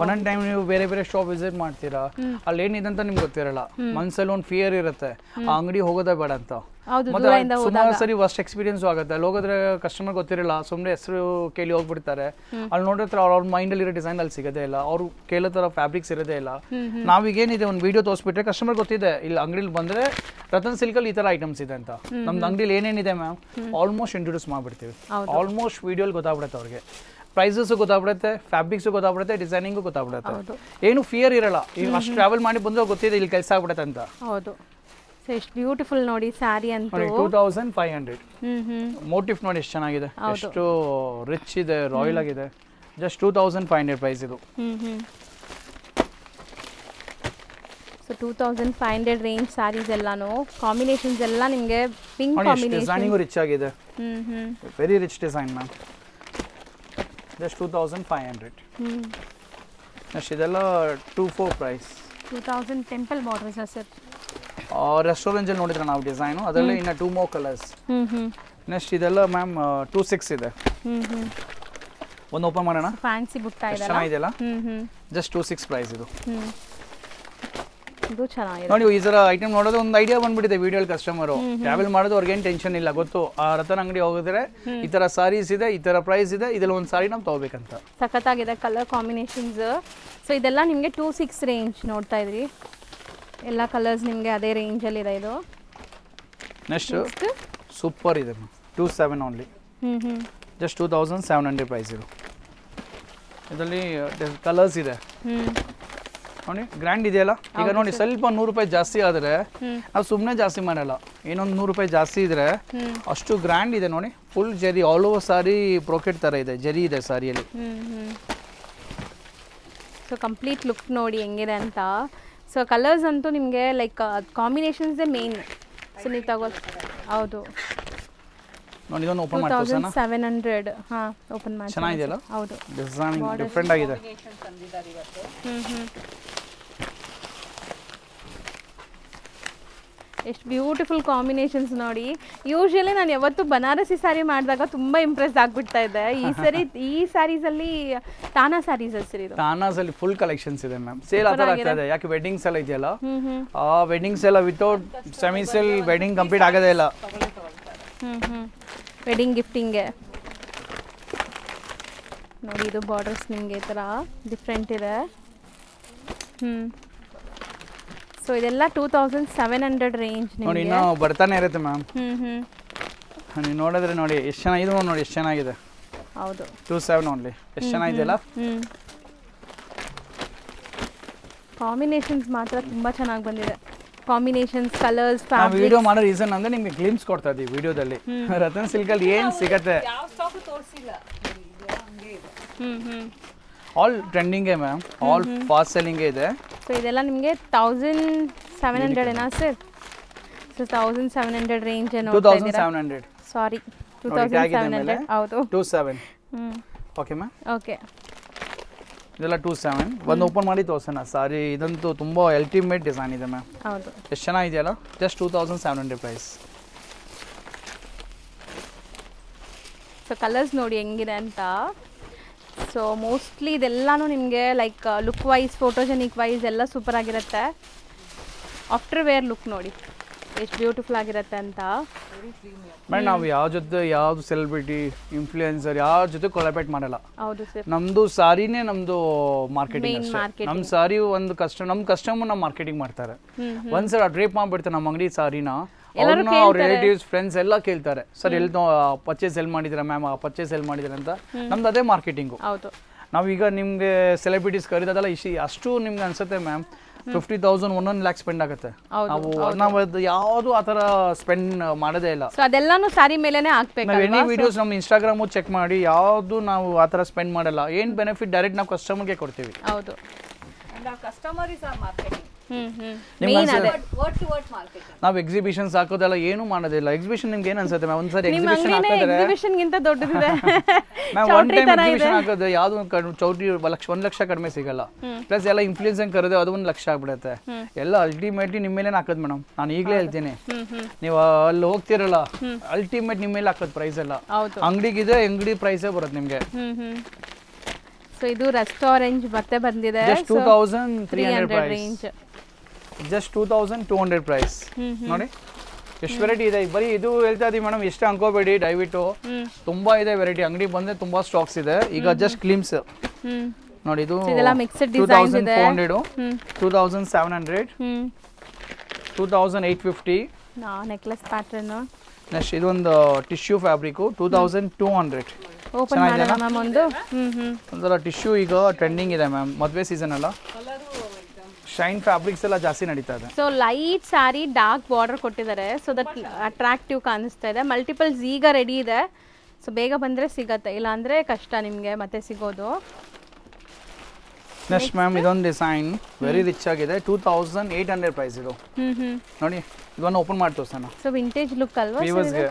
ಒಂದೊಂದು ಟೈಮ್ ನೀವು ಬೇರೆ ಬೇರೆ ಶಾಪ್ ವಿಸಿಟ್ ಮಾಡ್ತೀರಾ, ಅಲ್ಲಿ ಏನಿದೆ ಅಂತ ನಿಮ್ಗೆ ಗೊತ್ತಿರಲ್ಲ. ಮನ್ಸಲ್ಲಿ ಒಂದು ಫಿಯರ್ ಇರುತ್ತೆ, ಆ ಅಂಗಡಿ ಹೋಗೋದೇ ಬೇಡ ಅಂತ. ಮತ್ತೆ ಸುಮಾರು ಸರಿ ವರ್ಸ್ಟ್ ಎಕ್ಸ್ಪೀರಿಯನ್ಸ್ ಆಗುತ್ತೆ. ಅಲ್ಲಿ ಹೋಗೋದ್ರೆ ಕಸ್ಟಮರ್ ಗೊತ್ತಿರಲ್ಲ, ಸುಮ್ಮನೆ ಹೆಸರು ಕೇಳಿ ಹೋಗ್ಬಿಡ್ತಾರೆ. ಅಲ್ಲಿ ನೋಡಿದ್ರೆ ಅವ್ರ ಮೈಂಡಲ್ಲಿ ಇರೋ ಡಿಸೈನ್ ಅಲ್ಲಿ ಸಿಗೋದೇ ಇಲ್ಲ, ಅವ್ರು ಕೇಳೋ ತರ ಫ್ಯಾಬ್ರಿಕ್ಸ್ ಇರೋದೇ ಇಲ್ಲ. ನಾವೀಗೇನಿದೆ ಒಂದು ವಿಡಿಯೋ ತೋರಿಸ್ಬಿಟ್ರೆ ಕಸ್ಟಮರ್ ಗೊತ್ತಿದೆ ಇಲ್ಲಿ ಅಂಗಡಿಲಿ ಬಂದ್ರೆ ರತನ್ ಸಿಲ್ಕಲ್ಲಿ ಈ ತರ ಐಟಮ್ಸ್ ಇದೆ ಅಂತ. ನಮ್ದು ಅಂಗಡಿಲಿ ಏನೇನಿದೆ ಮ್ಯಾಮ್ ಆಲ್ಮೋಸ್ಟ್ ಇಂಟ್ರೊಡ್ಯೂಸ್ ಮಾಡ್ಬಿಡ್ತೀವಿ. ಆಲ್ಮೋಸ್ಟ್ ವಿಡಿಯೋಲಿ ಗೊತ್ತಾಗ್ಬಿಡುತ್ತೆ ಅವ್ರಿಗೆ. ಪ್ರೈಸಸ್ಸು ಗೊತ್ತಾಗ್ಬಿಡುತ್ತೆ, ಫ್ಯಾಬ್ರಿಕ್ಸು ಗೊತ್ತಾಗ್ಬಿಡುತ್ತೆ, ಡಿಸೈನಿಂಗು ಗೊತ್ತಾಗ್ಬಿಡುತ್ತೆ. ಏನು ಫಿಯರ್ ಇರಲ್ಲ. ಈಗ ಅಷ್ಟು ಟ್ರಾವೆಲ್ ಮಾಡಿ ಬಂದ್ರೆ ಗೊತ್ತಿದೆ ಇಲ್ಲಿ ಕೆಲಸ ಆಗ್ಬಿಡುತ್ತೆ ಅಂತ. ಹೌದು. ಸೊ ಎಷ್ಟು ಬ್ಯೂಟಿಫುಲ್ ನೋಡಿ ಸ್ಯಾರಿ ಅಂತ. 2500. ಮೋಟಿವ್ ನೋಡಿ ಎಷ್ಟು ಚೆನ್ನಾಗಿದೆ, ಎಷ್ಟು ರಿಚ್ ಇದೆ, ರಾಯಲ್ ಆಗಿದೆ. ಜಸ್ಟ್ 2500 ಪ್ರೈಸ್ ಇದು. ಸೊ 2500 ರೇಂಜ್ ಸ್ಯಾರೀಸ್ ಎಲ್ಲಾನು ಕಾಂಬಿನೇಷನ್ಸ್ ಎಲ್ಲ ನಿಮಗೆ ಪಿಂಕ್ ಕಾಂಬಿನೇಷನ್. ಡಿಸೈನಿಂಗ್ ರಿಚ್ ಆಗಿದೆ, very rich design ma'am. Just 2500. Next ಇದೆಲ್ಲ 2-4 price. 2000 temple borders sir. Restaurant ಅಲ್ಲಿ ನೋಡಿದ್ರೆ ನಾವು ಡಿಸೈನು ಅದರಲ್ಲಿ ಇನ್ನ 2 more ಕಲರ್ಸ್. ನೆಕ್ಸ್ಟ್ ಇದೆಲ್ಲ ಮ್ಯಾಮ್ 2-6 ಇದೆ. ಒಂದು ಓಪನ್ ಮಾಡೋಣ. ಫ್ಯಾನ್ಸಿ ಬುಟ್ಟ ಇದೆ ಚೆನ್ನಾಗಿದೆಯಲ್ಲ. ಜಸ್ಟ್ 2-6 ಪ್ರೈಸ್ ಇದು. ಇದು ಚೆನ್ನಾಗಿದೆ ನೋಡಿ ಈ ಥರ ಐಟಮ್ ನೋಡೋದು ಒಂದು ಐಡಿಯಾ ಬಂದ್ಬಿಟ್ಟಿದೆ ವಿಡಿಯೋಲಿ ಕಸ್ಟಮರು ಟ್ರಾವೆಲ್ ಮಾಡೋದು ಅವ್ರಿಗೇನು ಟೆನ್ಷನ್ ಇಲ್ಲ ಗೊತ್ತು ಆ ರತನ್ ಅಂಗಡಿ ಹೋಗಿದ್ರೆ ಈ ಥರ ಸಾರೀಸ್ ಇದೆ ಈ ಥರ ಪ್ರೈಸ್ ಇದೆ ಇದ್ರಲ್ಲಿ ಒಂದು ಸಾರಿ ನಾವು ತೊಗೋಬೇಕಂತ. ಸಖತ್ತಾಗಿದೆ ಕಲರ್ ಕಾಂಬಿನೇಷನ್ಸ್. ಸೊ ಇದೆಲ್ಲ ನಿಮಗೆ 2.6 ರೇಂಜ್ ನೋಡ್ತಾ ಇದ್ರಿ, ಎಲ್ಲ ಕಲರ್ಸ್ ನಿಮಗೆ ಅದೇ ರೇಂಜಲ್ಲಿದೆ. ಇದು ನೆಕ್ಸ್ಟ್ ಸೂಪರ್ ಇದೆ 2.7 ಓನ್ಲಿ, ಜಸ್ಟ್ 2700 ಪ್ರೈಸ್ ಇದು. ಇದರಲ್ಲಿ ಕಲರ್ಸ್ ಇದೆ ನೋಡಿ, ಗ್ರ್ಯಾಂಡ್ ಇದೆಯಲ್ಲ. ಈಗ ನೋಡಿ ಸ್ವಲ್ಪ 100 ರೂಪಾಯಿ ಜಾಸ್ತಿ ಆದರೆ ನಾವು ಸುಮ್ಮನೆ ಜಾಸ್ತಿ ಮಾಡಲ್ಲ, ಏನೊಂದು 100 ರೂಪಾಯಿ ಜಾಸ್ತಿ ಇದ್ರೆ ಅಷ್ಟು ಗ್ರ್ಯಾಂಡ್ ಇದೆ ನೋಡಿ. ಫುಲ್ ಜರಿ ಆಲ್ ಓವರ್ ಸಾರಿ ಬ್ರೋಕೆಟ್ ಥರ ಇದೆ, ಜರಿ ಇದೆ ಸಾರಿಯಲ್ಲಿ. ಸೊ ಕಂಪ್ಲೀಟ್ ಲುಕ್ ನೋಡಿ ಹೆಂಗಿದೆ ಅಂತ. ಸೊ ಕಲರ್ಸ್ ಅಂತೂ ನಿಮಗೆ ಲೈಕ್ ಕಾಂಬಿನೇಷನ್ಸೇ ಮೇನ್. ಸೊ ನೀವು ಹೌದು ನೋಡಿ, ಇದನ್ನು ಓಪನ್ ಮಾಡಿ ತೋರ್ಸೋಣ. 2700. ಹಾಂ, ಓಪನ್ ಮಾಡಿ. ಚೆನ್ನಾಗಿದೆಯಲ್ಲ, ಹೌದು, ಡಿಸೈನ್ ಡಿಫ್ರೆಂಟ್ ಆಗಿದೆ. ತಂದಿದ್ದಾರೆ ಇವತ್ತು. ಎಷ್ಟು ಬ್ಯೂಟಿಫುಲ್ ಕಾಂಬಿನೇಷನ್ಸ್ ನೋಡಿ. ಯೂಶಲಿ ನಾನು ಯಾವತ್ತು ಬನಾರಸಿ ಸ್ಯಾರಿ ಮಾಡಿದಾಗ ತುಂಬ ಇಂಪ್ರೆಸ್ ಆಗಿಬಿಡ್ತಾ ಇದ್ದೆ. ಈ ಸ್ಯಾರೀಸಲ್ಲಿ ತಾನಾ ಸ್ಯಾರೀಸ್ ಹೆಸರು ಇದು. ತಾನಾಸಲ್ಲಿ ಫುಲ್ ಕಲೆಕ್ಷನ್ಸ್ ಇದೆ ಮ್ಯಾಮ್. ಸೇಲ್ ಆ ಥರ ಆಗ್ತಾ ಇದೆ, ಯಾಕೆ ವೆಡ್ಡಿಂಗ್ಸ್ ಎಲ್ಲ ಇದೆಯಲ್ಲ, ಆ ವೆಡ್ಡಿಂಗ್ಸ್ ಎಲ್ಲ without semi sale wedding complete ಆಗೋದೇ ಇಲ್ಲ. ವೆಡ್ಡಿಂಗ್ ಗಿಫ್ಟಿಂಗ್ಗೆ ನೋಡಿ, ಇದು ಬಾರ್ಡರ್ಸ್ ನಿಮಗೆ ಈ ಥರ ಡಿಫ್ರೆಂಟ್ ಇದೆ. ಸೊ ಇದೆಲ್ಲ 2700 ರೇಂಜ್ ನೋಡಿ, ನಿಮಗೆ. ಇನ್ನೂ ಬರ್ತಾನೆ ಇರುತ್ತೆ ಮ್ಯಾಮ್. ನೀವು ನೋಡಿದ್ರೆ ನೋಡಿ ಎಷ್ಟು ಚೆನ್ನಾಗಿದೆ, ನೋಡಿ ಎಷ್ಟು ಚೆನ್ನಾಗಿದೆ. ಹೌದು, 27 ಓನ್ಲಿ, ಎಷ್ಟು ಚೆನ್ನಾಗಿದೆಯಲ್ಲ. ಕಾಂಬಿನೇಷನ್ಸ್ ಮಾತ್ರ ತುಂಬ ಚೆನ್ನಾಗಿ ಬಂದಿದೆ. ಕಾಂಬಿನೇಷನ್ಸ್, ಕಲರ್ಸ್, ನಾವು ವಿಡಿಯೋ ಮಾಡೋ ರೀಸನ್ ಅಂದ್ರೆ ನಿಮ್ಗೆ ಗ್ಲಿಮ್ಸ್ ಕೊಡ್ತಾ ಇದ್ದೀವಿ ವಿಡಿಯೋದಲ್ಲಿ. ರತನ್ ಸಿಲ್ಕಲ್ಲಿ ಏನು ಸಿಗತ್ತೆ, ಯಾವ ಸ್ಟಾಕ್ ತೋರಿಸಿಲ್ಲ, ಇದು ಹಂಗೆ ಇದೆ. ಆಲ್ ಟ್ರೆಂಡಿಂಗೇ ಮ್ಯಾಮ್, ಆಲ್ ಫಾಸ್ಟ್ ಸೆಲ್ಲಿಂಗೇ ಇದೆ. ಸೊ ಇದೆಲ್ಲ ನಿಮಗೆ 1700 ಏನಾ ಸರ್? So 1700 range 2700. ಸಾರಿ, ನೋಡಿ, tag ಇದೆ 2700. ಮೇಲೆ. ಹೌದು. 27. Okay ma'am, okay. ಇದೆಲ್ಲ 27. ಒಂದು ಓಪನ್ ಮಾಡಿ ತೋರ್ಸೋಣ ಸಾರಿ. ಇದಂತೂ ತುಂಬ ಅಲ್ಟಿಮೇಟ್ ಡಿಸೈನ್ ಇದೆ ಮ್ಯಾಮ್. ಹೌದು, ಎಷ್ಟು ಚೆನ್ನಾಗಿದೆಯಲ್ಲ. Just 2700 price. ಸೊ ಕಲರ್ಸ್ ನೋಡಿ ಹೆಂಗಿದೆ ಅಂತ. ಸೊ ಮೋಸ್ಟ್ಲಿ ಇದೆಲ್ಲನೂ ನಿಮಗೆ like look wise, photogenic wise ಎಲ್ಲ ಸೂಪರ್ ಆಗಿರುತ್ತೆ. ಆಫ್ಟರ್ ವೇರ್ ಲುಕ್ ನೋಡಿ ಎಷ್ಟು ಬ್ಯೂಟಿಫುಲ್ ಆಗಿರುತ್ತೆ ಅಂತ. ಮೇಡಮ್, ನಾವು ಯಾವ ಜೊತೆ ಯಾವ್ದು ಸೆಲೆಬ್ರಿಟಿ ಇನ್ಫ್ಲೂಯೆನ್ಸರ್ ಯಾರ ಜೊತೆ ಕೊಲಾಬ್ರೇಟ್ ಮಾಡಲ್ಲ. ಹೌದು ಸರ್, ನಮ್ದು ಸಾರಿನೇ ನಮ್ದು ಮಾರ್ಕೆಟಿಂಗ್ Main ಅಷ್ಟೇ. marketing. ನಮ್ಮ ಸಾರಿ ಒಂದು ನಮ್ಮ ಕಸ್ಟಮರ್ ನಾವು ಮಾರ್ಕೆಟಿಂಗ್ ಮಾಡ್ತಾರೆ. ಒಂದ್ಸಲ ಡ್ರೇಪ್ ಮಾಡ್ಬಿಡ್ತಾರೆ ನಮ್ಮ ಅಂಗಡಿ ಸಾರಿನ, ಅವ್ರನ್ನ ಅವ್ರ ರಿಲೇಟಿವ್ಸ್ ಫ್ರೆಂಡ್ಸ್ ಎಲ್ಲ ಕೇಳ್ತಾರೆ, ಸರ್ ಎಲ್ಲಿ ಪರ್ಚೇಸ್ ಎಲ್ಲಿ ಮಾಡಿದ್ದೀರಾ ಮ್ಯಾಮ್, ಆ ಪರ್ಚೇಸ್ ಎಲ್ಲಿ ಮಾಡಿದ್ದೀರಾ ಅಂತ. ನಮ್ದು ಅದೇ ಮಾರ್ಕೆಟಿಂಗು. ಹೌದು. ನಾವೀಗ ನಿಮಗೆ ಸೆಲೆಬ್ರಿಟೀಸ್ ಕರೀದಲ್ಲ ಅಷ್ಟು ನಿಮ್ಗೆ ಅನ್ಸುತ್ತೆ ಮ್ಯಾಮ್, 50,000 1 lakh ಸ್ಪೆಂಡ್ ಆಗುತ್ತೆ. ನಾವು ಅದು ಯಾವುದು ಆ ಥರ ಸ್ಪೆಂಡ್ ಮಾಡೋದೇ ಇಲ್ಲ. ಸೊ ಅದೆಲ್ಲಾನು ಸಾರಿ ಮೇಲೆನೆ ಹಾಕ್ಬೇಕು. ನಾವು ಎನಿ ವಿಡಿಯೋಸ್ ನಮ್ಮ ಇನ್ಸ್ಟಾಗ್ರಾಮು ಚೆಕ್ ಮಾಡಿ, ಯಾವುದು ನಾವು ಆ ಥರ ಸ್ಪೆಂಡ್ ಮಾಡಲ್ಲ. ಏನು ಬೆನಿಫಿಟ್ ಡೈರೆಕ್ಟ್ ನಾವು ಕಸ್ಟಮರ್ಗೆ ಕೊಡ್ತೀವಿ. ಹೌದು. And our customer is our marketing. Main ಅದೇ. Word to word marketing. ನಾವು ಎಕ್ಸಿಬಿಷನ್ಸ್ ಹಾಕೋದೆಲ್ಲ ಏನು ಮಾಡೋದಿಲ್ಲ. ಎಕ್ಸಿಬಿಷನ್ ನಿಮ್ಗೆ ಏನು ಅನ್ಸುತ್ತೆ ಮ್ಯಾಮ್? ಒಂದ್ಸರಿ ನಿಮ್ಮ ಎಕ್ಸಿಬಿಷನ್ ಅಂಗಡಿನೇ ಹಾಕಿದ್ರೆ ಎಕ್ಸಿಬಿಷನ್ ಗಿಂತ ದೊಡ್ಡದಿದೆ. ಮ್ಯಾಮ್, ಒನ್ ಟೈಮ್ ಎಕ್ಸಿಬಿಷನ್ ಹಾಕೋದು ಯಾವುದು ಚೌಟ್ರಿ 1 ಲಕ್ಷ ಕಡಿಮೆ ಸಿಗಲ್ಲ. ಪ್ಲಸ್ ಎಲ್ಲ ಇನ್ಫ್ಲೂಯೆನ್ಸ್ ಕರೆದು ಅದು 1 ಲಕ್ಷ ಆಗ್ಬಿಡುತ್ತೆ. ಎಲ್ಲ ಅಲ್ಟಿಮೇಟ್ಲಿ ನಿಮ್ಮ ಮೇಲೆ ಹಾಕೋದು ಮೇಡಮ್. ನಾನು ಈಗಲೇ ಹೇಳ್ತೀನಿ, ನೀವು ಅಲ್ಲಿ ಹೋಗ್ತಿರಲ್ಲ, ಅಲ್ಟಿಮೇಟ್ ನಿಮ್ಮ ಮೇಲೆ ಹಾಕೋದು ಪ್ರೈಸ್ ಎಲ್ಲ. ಹೌದು. ಅಂಗಡಿಗಿದೆ, ಅಂಗಡಿ ಪ್ರೈಸೇ ಬರುತ್ತೆ ನಿಮಗೆ. ಸೊ ಇದು ರೆಸ್ಟೋರೆಂಟ್ ಮತ್ತೆ ಬಂದಿದೆ. Just 2300 price. Range. Just 2200 price. ನೋಡಿ ಎಷ್ಟು ವೆರೈಟಿ ಇದೆ. ಬರೀ ಇದು ಹೇಳ್ತಾ ಇದೀವಿ ಮೇಡಮ್, ಎಷ್ಟು ಅನ್ಕೋಬೇಡಿ ದಯವಿಟ್ಟು. ತುಂಬಾ ಇದೆ ವೆರೈಟಿ. ಅಂಗಡಿ ಬಂದ್ರೆ ತುಂಬಾ ಸ್ಟಾಕ್ಸ್ ಇದೆ. ಈಗ ಜಸ್ಟ್ ಗ್ಲಿಮ್ಸ್ ನೋಡಿ, ಇದು ಇದೆಲ್ಲ ಮಿಕ್ಸ್ಡ್ ಡಿಸೈನ್ಸ್ ಇದೆ. 2400, 2700, 2850. Necklace pattern. ನೆಕ್ಸ್ಟ್ ಇದೊಂದು ಟಿಶ್ಯೂ ಫ್ಯಾಬ್ರಿಕ್ 2200. ಓಪನ್ ಮಾಡೋಣ ಮ್ಯಾಮ್ ಒಂದು. ಒಂಥರ ಟಿಶ್ಯೂ ಈಗ ಟ್ರೆಂಡಿಂಗ್ ಇದೆ ಮ್ಯಾಮ್, ಮದುವೆ ಸೀಸನ್ ಅಲ್ಲ. ಶೈನ್ ಫ್ಯಾಬ್ರಿಕ್ಸ್ ಎಲ್ಲ ಜಾಸ್ತಿ ನಡೀತಾ ಇದೆ. So light sari, dark border ಕೊಟ್ಟಿದ್ದಾರೆ. ಸೊ ದಟ್ ಅಟ್ರಾಕ್ಟಿವ್ ಕಾಣಿಸ್ತಾ ಇದೆ. ಮಲ್ಟಿಪಲ್ಸ್ ಈಗ ರೆಡಿ ಇದೆ. ಸೊ ಬೇಗ ಬಂದರೆ ಸಿಗತ್ತೆ, ಇಲ್ಲಾಂದರೆ ಕಷ್ಟ ನಿಮಗೆ ಮತ್ತೆ ಸಿಗೋದು. ನೆಕ್ಸ್ಟ್ ಮ್ಯಾಮ್ ಇದೊಂದು ಡಿಸೈನ್ ವೆರಿ ರಿಚ್ ಆಗಿದೆ. 2800 ಪ್ರೈಸ್ ಇದು. ನೋಡಿ, ಇದನ್ನು ಓಪನ್ ಮಾಡಿ ತೋರ್ಸೋಣ. ಸೊ ವಿಂಟೇಜ್ ಲುಕ್ ಅಲ್ವಾ ವ್ಯೂವರ್ಸ್ಗೆ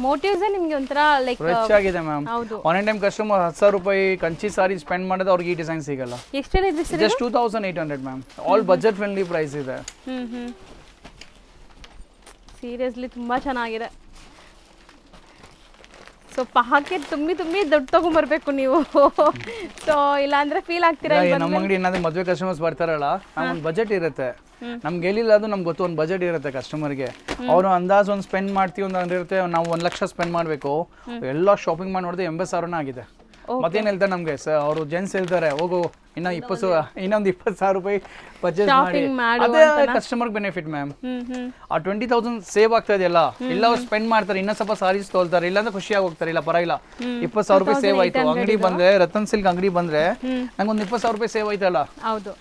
ಮೋಟಿವ್ಸ್ ನಿಮಗೆ ಒಂಥರ ಲೈಕ್ ರಿಚ್ ಆಗಿದೆ ಮ್ಯಾಮ್. ಹೌದು. ಒನ್ ಟೈಮ್ ಕಸ್ಟಮರ್ 10,000 ರೂಪಾಯಿ ಕಂಚಿ ಸಾರಿ ಸ್ಪೆಂಡ್ ಮಾಡಿದ್ರೆ ಅವ್ರಿಗೆ ಈ ಡಿಸೈನ್ ಸಿಗಲ್ಲ. ಎಷ್ಟೇನಿದೆ sir? Just 2800 ma'am. All budget friendly price ಇದೆ. ಸೀರಿಯಸ್ಲಿ ತುಂಬ ಚೆನ್ನಾಗಿದೆ. ಸೊ ಪಾಕೆಟ್ ತುಂಬಿ ದುಡ್ಡು ತೊಗೊಂಬರ್ಬೇಕು ನೀವು. ಸೊ ಇಲ್ಲಾಂದ್ರೆ ಫೀಲ್ ಆಗ್ತೀರಾ ನಮ್ಮ ಅಂಗಡಿ ಏನಾದ್ರು ಮದುವೆ ಕಸ್ಟಮರ್ಸ್ ಬರ್ತಾರಲ್ಲ ಒಂದು ಬಜೆಟ್ ಇರುತ್ತೆ, ನಮ್ಗೆ ಹೇಳಿಲ್ಲ ಅದು ನಮ್ಗೆ ಗೊತ್ತು, ಒಂದು ಬಜೆಟ್ ಇರುತ್ತೆ ಕಸ್ಟಮರ್ಗೆ. ಅವರು ಅಂದಾಜು ಒಂದು ಸ್ಪೆಂಡ್ ಮಾಡ್ತೀವಿ ಒಂದು ಇರುತ್ತೆ, ನಾವು 1 ಲಕ್ಷ ಸ್ಪೆಂಡ್ ಮಾಡಬೇಕು, ಎಲ್ಲ ಶಾಪಿಂಗ್ ಮಾಡಿ ನೋಡಿದ್ರೆ 80,000 ಆಗಿದೆ. ಮತ್ತೇನು ಹೇಳ್ತಾರೆ ನಮಗೆ ಅವರು ಜೆಂಟ್ಸ್ ಹೇಳ್ತಾರೆ, ಹೋಗು ಇನ್ನೊಂದು 20,000 ರೂಪಾಯಿ ಪರ್ಚೇಸ್ ಮಾಡಿ, ಅದೇ ಕಸ್ಟಮರ್ ಬೆನಿಫಿಟ್ ಮ್ಯಾಮ್. ಆ 20,000 ಸೇವ್ ಆಗ್ತಾ ಇದೆಯಲ್ಲ, ಇಲ್ಲ ಅವ್ರು ಸ್ಪೆಂಡ್ ಮಾಡ್ತಾರೆ, ಇನ್ನೂ ಸ್ವಲ್ಪ ಸಾರೀಸ್ ತೊಳ್ತಾರೆ, ಇಲ್ಲಾಂದ್ರೆ ಖುಷಿಯಾಗಿ ಹೋಗ್ತಾರೆ, ಇಲ್ಲ ಪರವಾಗಿಲ್ಲ 20,000 ರೂಪಾಯಿ ಸೇವ್ ಆಯ್ತು. ಅಂಗಡಿ ಬಂದ್ರೆ ರತನ್ ಸಿಲ್ಕ್ ಅಂಗಡಿ ಬಂದ್ರೆ ನಂಗೊಂದು 20,000 ರೂಪಾಯಿ ಸೇವ್ ಆಯ್ತಲ್ಲ. ಹೌದು.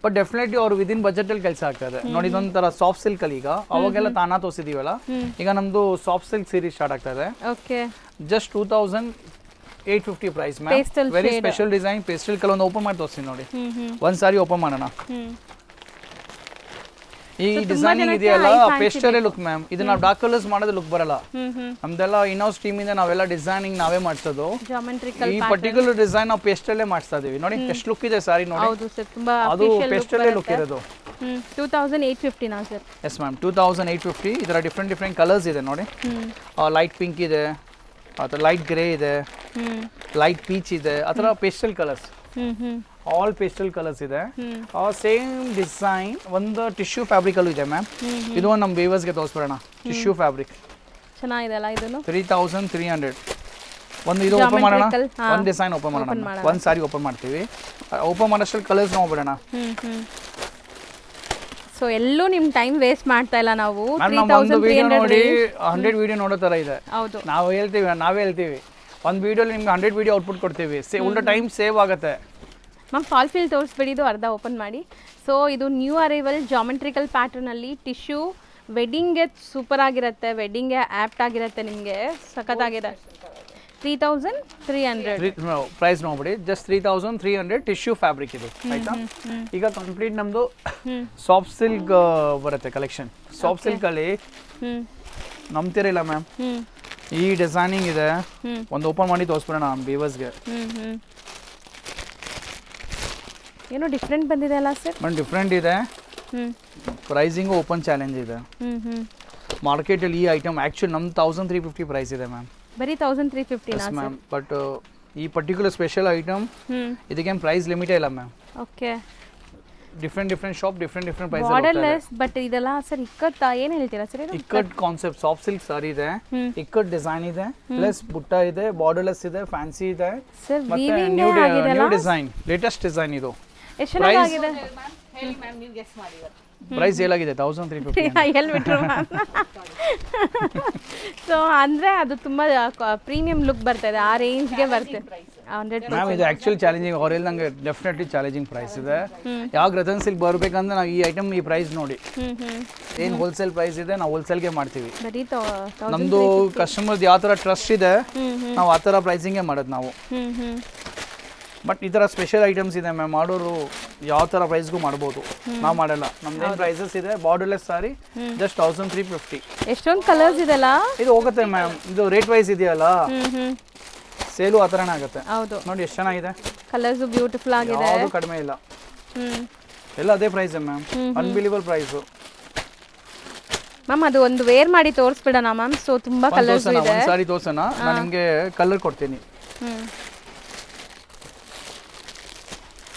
ಬಟ್ ಡೆಫಿನೆಟ್ಲಿ ಅವ್ರು ವಿದಿನ್ ಬಜೆಟ್ ಅಲ್ಲಿ ಕೆಲಸ ಆಗ್ತದೆ ನೋಡಿ. ಇದೊಂಥರ ಸಾಫ್ಟ್ ಸಿಲ್ಕ್ ಅಲ್ಲಿ ಈಗ ಅವಾಗೆಲ್ಲ ತಾನಾ ತೋರಿಸಿದೀವಲ್ಲ, ಈಗ ನಮ್ದು ಸಾಫ್ಟ್ ಸಿಲ್ಕ್ ಸೀರೀಸ್ ಸ್ಟಾರ್ಟ್ ಆಗ್ತಾ ಇದೆ. Okay. Just 2,850 price ma'am. Very special design pastel colour. ಒಂದು ಓಪನ್ ಮಾಡಿ ತೋರಿಸ್ತೀನಿ ನೋಡಿ, ಒಂದ್ ಸಾರಿ ಓಪನ್ ಮಾಡೋಣ. ಈ ಡಿಸೈನಿಂಗ್ ಇದೆಯಲ್ಲ ಪೇಸ್ಟಲ್ ಲುಕ್ ಮ್ಯಾಮ್. ಇದು ನಾವು ಡಾರ್ಕ್ ಕಲರ್ಸ್ ಮಾಡೋದು ಲುಕ್ ಬರಲ್ಲ. ನಮ್ದೆಲ್ಲ ಇನ್ಹೌಸ್ ಟೀಮ್ ಇಂದ ನಾವೆಲ್ಲ ಡಿಸೈನಿಂಗ್ ನಾವೇ ಮಾಡ್ಸೋದು. ಈ ಪರ್ಟಿಕ್ಯುಲರ್ ಡಿಸೈನ್ ನಾವು ಪೇಸ್ಟಲ್ಲೇ ಮಾಡಿಸ್ತಾ ಇದೀವಿ ನೋಡಿ. ಎಷ್ಟು ಲುಕ್ ಇದೆ ಸಾರಿ ನೋಡಿ. ಹೌದು ಸರ್, ತುಂಬಾ ಅದು ಪೇಸ್ಟಲ್ಲೇ ಲುಕ್ ಇರೋದು. 2,850 ನಾ ಸರ್? Yes ma'am, 2,850. ಇದರ ಡಿಫ್ರೆಂಟ್ ಕಲರ್ಸ್ ಇದೆ ನೋಡಿ. ಲೈಟ್ ಪಿಂಕ್ ಇದೆ, ಅಥವಾ ಲೈಟ್ ಗ್ರೇ ಇದೆ, ಲೈಟ್ ಪೀಚ್ ಇದೆ, ಆ ಥರ pastel colours, all pastel colours ಇದೆ. ಸೇಮ್ ಡಿಸೈನ್ ಒಂದು ಟಿಶ್ಯೂ ಫ್ಯಾಬ್ರಿಕ್ ಅಲ್ಲೂ ಇದೆ ಮ್ಯಾಮ್. ಇದು ಒಂದು ನಮ್ಮ ವೀವರ್ಸ್ಗೆ ತೋರಿಸ್ಬಿಡೋಣ. ಟಿಶ್ಯೂ ಫ್ಯಾಬ್ರಿಕ್ ಚೆನ್ನಾಗಿದೆಲ್ಲ ಇದು. 3,300. ಒಂದು ಇದು ಓಪನ್ ಮಾಡೋಣ, ಒಂದು ಡಿಸೈನ್ ಓಪನ್ ಮಾಡೋಣ, ಒಂದು ಸಾರಿ ಓಪನ್ ಮಾಡ್ತೀವಿ. ಓಪನ್ ಮಾಡೋಷ್ಟಲ್ಲಿ ಕಲರ್ಸ್ ನೋಡ್ಬಿಡೋಣ. ಸೊ ಎಲ್ಲೂ ನಿಮ್ ಟೈಮ್ ವೇಸ್ಟ್ ಮಾಡ್ತಾ ಇಲ್ಲ ನಾವು. ಒಂದು ವಿಡಿಯೋ ನೋಡಿ 100 ವಿಡಿಯೋ ನೋಡೋ ತರ ಇದೆ. ಹೌದು, ನಾವೇ ಹೇಳ್ತೀವಿ ಒಂದು ವಿಡಿಯೋಲಿ ನಿಮ್ಗೆ 100 ವಿಡಿಯೋ ಔಟ್ಪುಟ್ ಕೊಡ್ತೀವಿ. ಉಲ್ಟಾ ಟೈಮ್ ಸೇವ್ ಆಗುತ್ತೆ ಮ್ಯಾಮ್. ಫಾಲ್ ಫಿಲ್ ತೋರಿಸ್ಬಿಡಿದು ಅರ್ಧ ಓಪನ್ ಮಾಡಿ. ಸೊ ಇದು ನ್ಯೂ ಅರೈವಲ್ ಜಾಮೆಟ್ರಿಕಲ್ ಪ್ಯಾಟರ್ನಲ್ಲಿ ಟಿಶ್ಯೂ ವೆಡ್ಡಿಂಗ್ಗೆ ಸೂಪರ್ ಆಗಿರುತ್ತೆ, ವೆಡ್ಡಿಂಗ್ಗೆ ಆ್ಯಪ್ಟ್ ಆಗಿರುತ್ತೆ, ನಿಮಗೆ ಸಖತ್ತಾಗಿದೆ. 3,300 ಪ್ರೈಸ್ ನೋಡ್ಬಿಡಿ. ಜಸ್ಟ್ 3,300 ಟಿಶ್ಯೂ ಫ್ಯಾಬ್ರಿಕ್ ಇದು, ಆಯ್ತಾ. ಈಗ ಕಂಪ್ಲೀಟ್ ನಮ್ದು ಸಾಫ್ಟ್ ಸಿಲ್ಕ್ ಬರುತ್ತೆ ಕಲೆಕ್ಷನ್. ಸಾಫ್ಟ್ ಸಿಲ್ಕ್ ಅಲ್ಲಿ ನಂಬ್ತಿರಿಲ್ಲ ಮ್ಯಾಮ್, ಈ ಡಿಸೈನಿಂಗ್ ಇದೆ. ಒಂದು ಓಪನ್ ಮಾಡಿ ತೋರಿಸ್ಬಿಡೋಣ ನಮ್ಮ ವ್ಯೂವರ್ಸ್ಗೆ. ಏನೋ ಡಿಫ್ರೆಂಟ್ ಬಂದಿದೆ ಅಲ್ಲ ಸರ್? ಮ್ಯಾಮ್ ಡಿಫ್ರೆಂಟ್ ಇದೆ. ಪ್ರೈಸಿಂಗು ಓಪನ್ ಚಾಲೆಂಜ್ ಇದೆ ಮಾರ್ಕೆಟಲ್ಲಿ. ಈ ಐಟಮ್ ಆ್ಯಕ್ಚುಲಿ ನಮ್ಮ 1,350 ಪ್ರೈಸ್ ಇದೆ ಮ್ಯಾಮ್. ಬರೀ 1,350 ಮ್ಯಾಮ್. ಬಟ್ ಈ ಪರ್ಟಿಕ್ಯುಲರ್ ಸ್ಪೆಷಲ್ ಐಟಮ್ ಇದಕ್ಕೇನು ಪ್ರೈಸ್ ಲಿಮಿಟೇ ಇಲ್ಲ ma'am. Okay. Different shop different price. Borderless but ಇದೆಲ್ಲ ಸರ್ ಇಕ್ಕಟ್ ಏನು ಹೇಳ್ತೀರಾ ಸರ್? ಇದು ikat concept soft silk sari ಇದೆ, ಇಕ್ಕಟ್ ಡಿಸೈನ್ ಇದೆ, ಪ್ಲಸ್ ಬುಟ್ಟ ಇದೆ, ಬಾರ್ಡರ್ಲೆಸ್ ಇದೆ, ಫ್ಯಾನ್ಸಿ ಇದೆ, ಸರ್ ಮತ್ತೆ ನ್ಯೂ ಡಿಸೈನ್, ಲೇಟೆಸ್ಟ್ ಡಿಸೈನ್ ಇದು. ಎಷ್ಟು ಚೆನ್ನಾಗಿದೆ. ಹೇಳಿ ಮ್ಯಾಮ್, ನೀವು ಗೆಸ್ ಮಾಡಿ ಇವತ್ತು. ಪ್ರೈಸ್ ಏನಾಗಿದೆ? 1,350. ಹೇಳ್ಬಿಟ್ರು ಮ್ಯಾಮ್. ಸೊ ಅಂದರೆ ಅದು ತುಂಬ ಪ್ರೀಮಿಯಂ ಲುಕ್ ಬರ್ತಾ ಇದೆ, ಆ ರೇಂಜ್ಗೆ ಬರ್ತದೆ. 100 ಮ್ಯಾಮ್ ಇದು ಆ್ಯಕ್ಚುಲಿ ಚಾಲೆಂಜಿಂಗ್. ಅವ್ರು ಹೇಳ್ದಂಗೆ ಡೆಫಿನೆಟ್ಲಿ ಚಾಲೆಂಜಿಂಗ್ ಪ್ರೈಸ್ ಇದೆ. ಯಾವಾಗ ರತನ್ ಸಿಲ್ಕ್ ಬರಬೇಕಂದ್ರೆ ನಾವು ಈ ಐಟಮ್ ಈ ಪ್ರೈಸ್ ನೋಡಿ, ಏನು ಹೋಲ್ಸೇಲ್ ಪ್ರೈಸ್ ಇದೆ, ನಾವು ಹೋಲ್ಸೇಲ್ಗೆ ಮಾಡ್ತೀವಿ. ನಮ್ಮದು ಕಸ್ಟಮರ್ದು ಯಾವ ಥರ ಟ್ರಸ್ಟ್ ಇದೆ, ನಾವು ಆ ಥರ ಪ್ರೈಸಿಂಗೇ ಮಾಡೋದು ನಾವು. ಬಟ್ ಈ ಥರ ಸ್ಪೆಷಲ್ ಐಟಮ್ಸ್ ಇದೆ ಮ್ಯಾಮ್, ಮಾಡೋರು ಯಾವ ಥರ ಪ್ರೈಸ್ಗೂ ಮಾಡ್ಬೋದು, ನಾವು ಮಾಡಲ್ಲ. ನಮ್ದೇನು ಪ್ರೈಸಸ್ ಇದೆ, ಬಾರ್ಡರ್ಲೆಸ್ ಸಾರಿ ಜಸ್ಟ್ 1,350. ಎಷ್ಟೊಂದು ಕಲರ್ಸ್ ಇದೆಲ್ಲ, ಇದು ಹೋಗುತ್ತೆ ಮ್ಯಾಮ್. ಇದು ರೇಟ್ ವೈಸ್ ಇದೆಯಲ್ಲ, ಸೇಲು ಆ ಥರನೇ ಆಗುತ್ತೆ. ಹೌದು ನೋಡಿ ಎಷ್ಟು ಚೆನ್ನಾಗಿದೆ, ಕಲರ್ಸ್ ಬ್ಯೂಟಿಫುಲ್ ಆಗಿದೆ, ಯಾವುದು ಕಡಿಮೆ ಇಲ್ಲ, ಎಲ್ಲ ಅದೇ price ma'am. Unbelievable price ma'am. ಅದು ಒಂದು ವೇರ್ ಮಾಡಿ ತೋರಿಸ್ಬಿಡೋಣ ಮ್ಯಾಮ್. ಸೊ ತುಂಬಾ ಕಲರ್ಸ್ ಇದೆ. ಒಂದು ಸಾರಿ ತೋರ್ಸೋಣ, ನಾನು ನಿಮಗೆ ಕಲರ್ ಕೊಡ್ತೀನಿ.